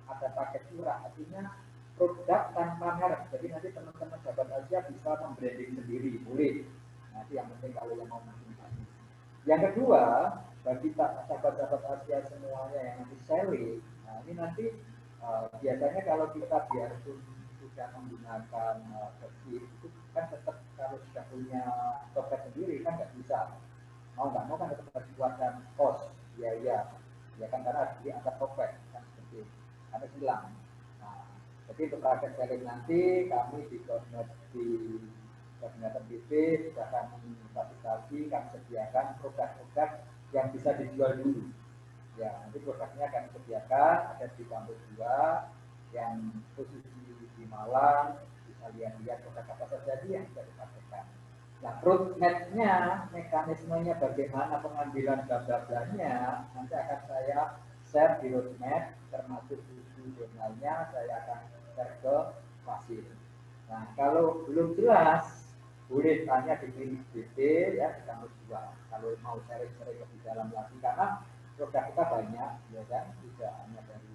ada paket murah, artinya produk tanpa merek. Jadi nanti teman-teman sahabat Asia bisa membranding sendiri, boleh. Nanti yang penting kalau yang mau bisnis. Yang kedua, bagi sahabat-sahabat Asia semuanya yang nanti selling, nah ini nanti biasanya kalau kita biarpun sudah menggunakan kredit itu kan tetap kalau sudah punya topet sendiri kan nggak bisa, mau nggak mau kan tetap harus keluarkan kos biaya ya kan, karena dia ada topet kan seperti karena hilang. Nah, jadi untuk target selling nanti kami di koordinator BP sudah kami fasilitasi, kami sediakan produk-produk yang bisa dijual dulu. Ya, nanti produknya akan disediakan ada di kampus 2 yang posisi di Malang, bisa lihat-lihat produk apa saja yang bisa dipakai. Nah, roadmap-nya, mekanismenya bagaimana pengambilan bla-bla-blanya, nanti akan saya share di roadmap, termasuk buku jurnalnya, saya akan share ke Fasil. Nah, kalau belum jelas, boleh tanya di klinik BP ya di kampus 2. Kalau mau sharing-sharing lebih dalam lagi, karena produk kita banyak, ya kan, tidak hanya dari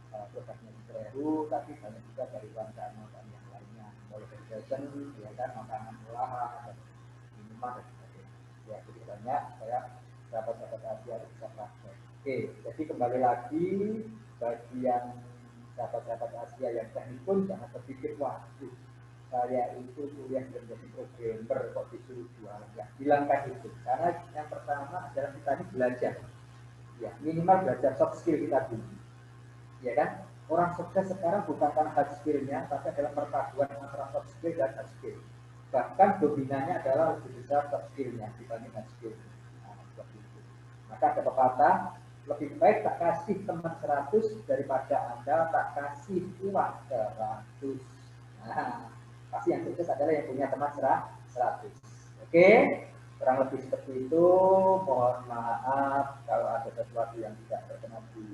produknya Superhero, tapi banyak juga dari bahan-bahan yang lainnya, mulai dari fashion, ya kan, makanan olahan, dan minuman dan sebagainya. Ya, jadi banyak saya sahabat-sahabat Asia bisa praktek. Oke, jadi kembali lagi bagi yang sahabat-sahabat Asia yang teknik pun jangan berpikir waduh saya itu kuliah menjadi programmer kok disuruh jualan. Ya, hilangkan itu. Karena yang pertama adalah kita ini belajar. Ya, minimal belajar soft skill kita dulu. Ya kan? orang sukses sekarang bukan karena hard skill-nya, tapi adalah perpaduan antara soft skill dan hard skill. Bahkan dominannya adalah lebih besar soft skill-nya dibanding hard skill. Nah, seperti itu. Maka ada pepatah, lebih baik tak kasih teman 100 daripada Anda tak kasih uang 100. Nah, pasti yang sukses adalah yang punya teman 100. Oke, kurang lebih seperti itu. Mohon maaf kalau ada sesuatu yang tidak berkenan di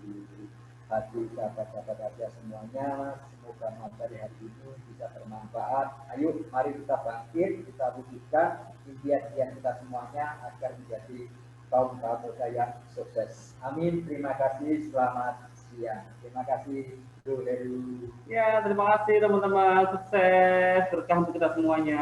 hati sahabat-sahabat Asia semuanya. Semoga materi hari ini bisa bermanfaat. Ayo, mari kita bangkit, kita wujudkan impian-impian kita semuanya agar menjadi kaum muda yang sukses. Amin. Terima kasih. Selamat siang. Terima kasih, Bro Heru. Ya, terima kasih teman-teman. Sukses. Berkah untuk kita semuanya.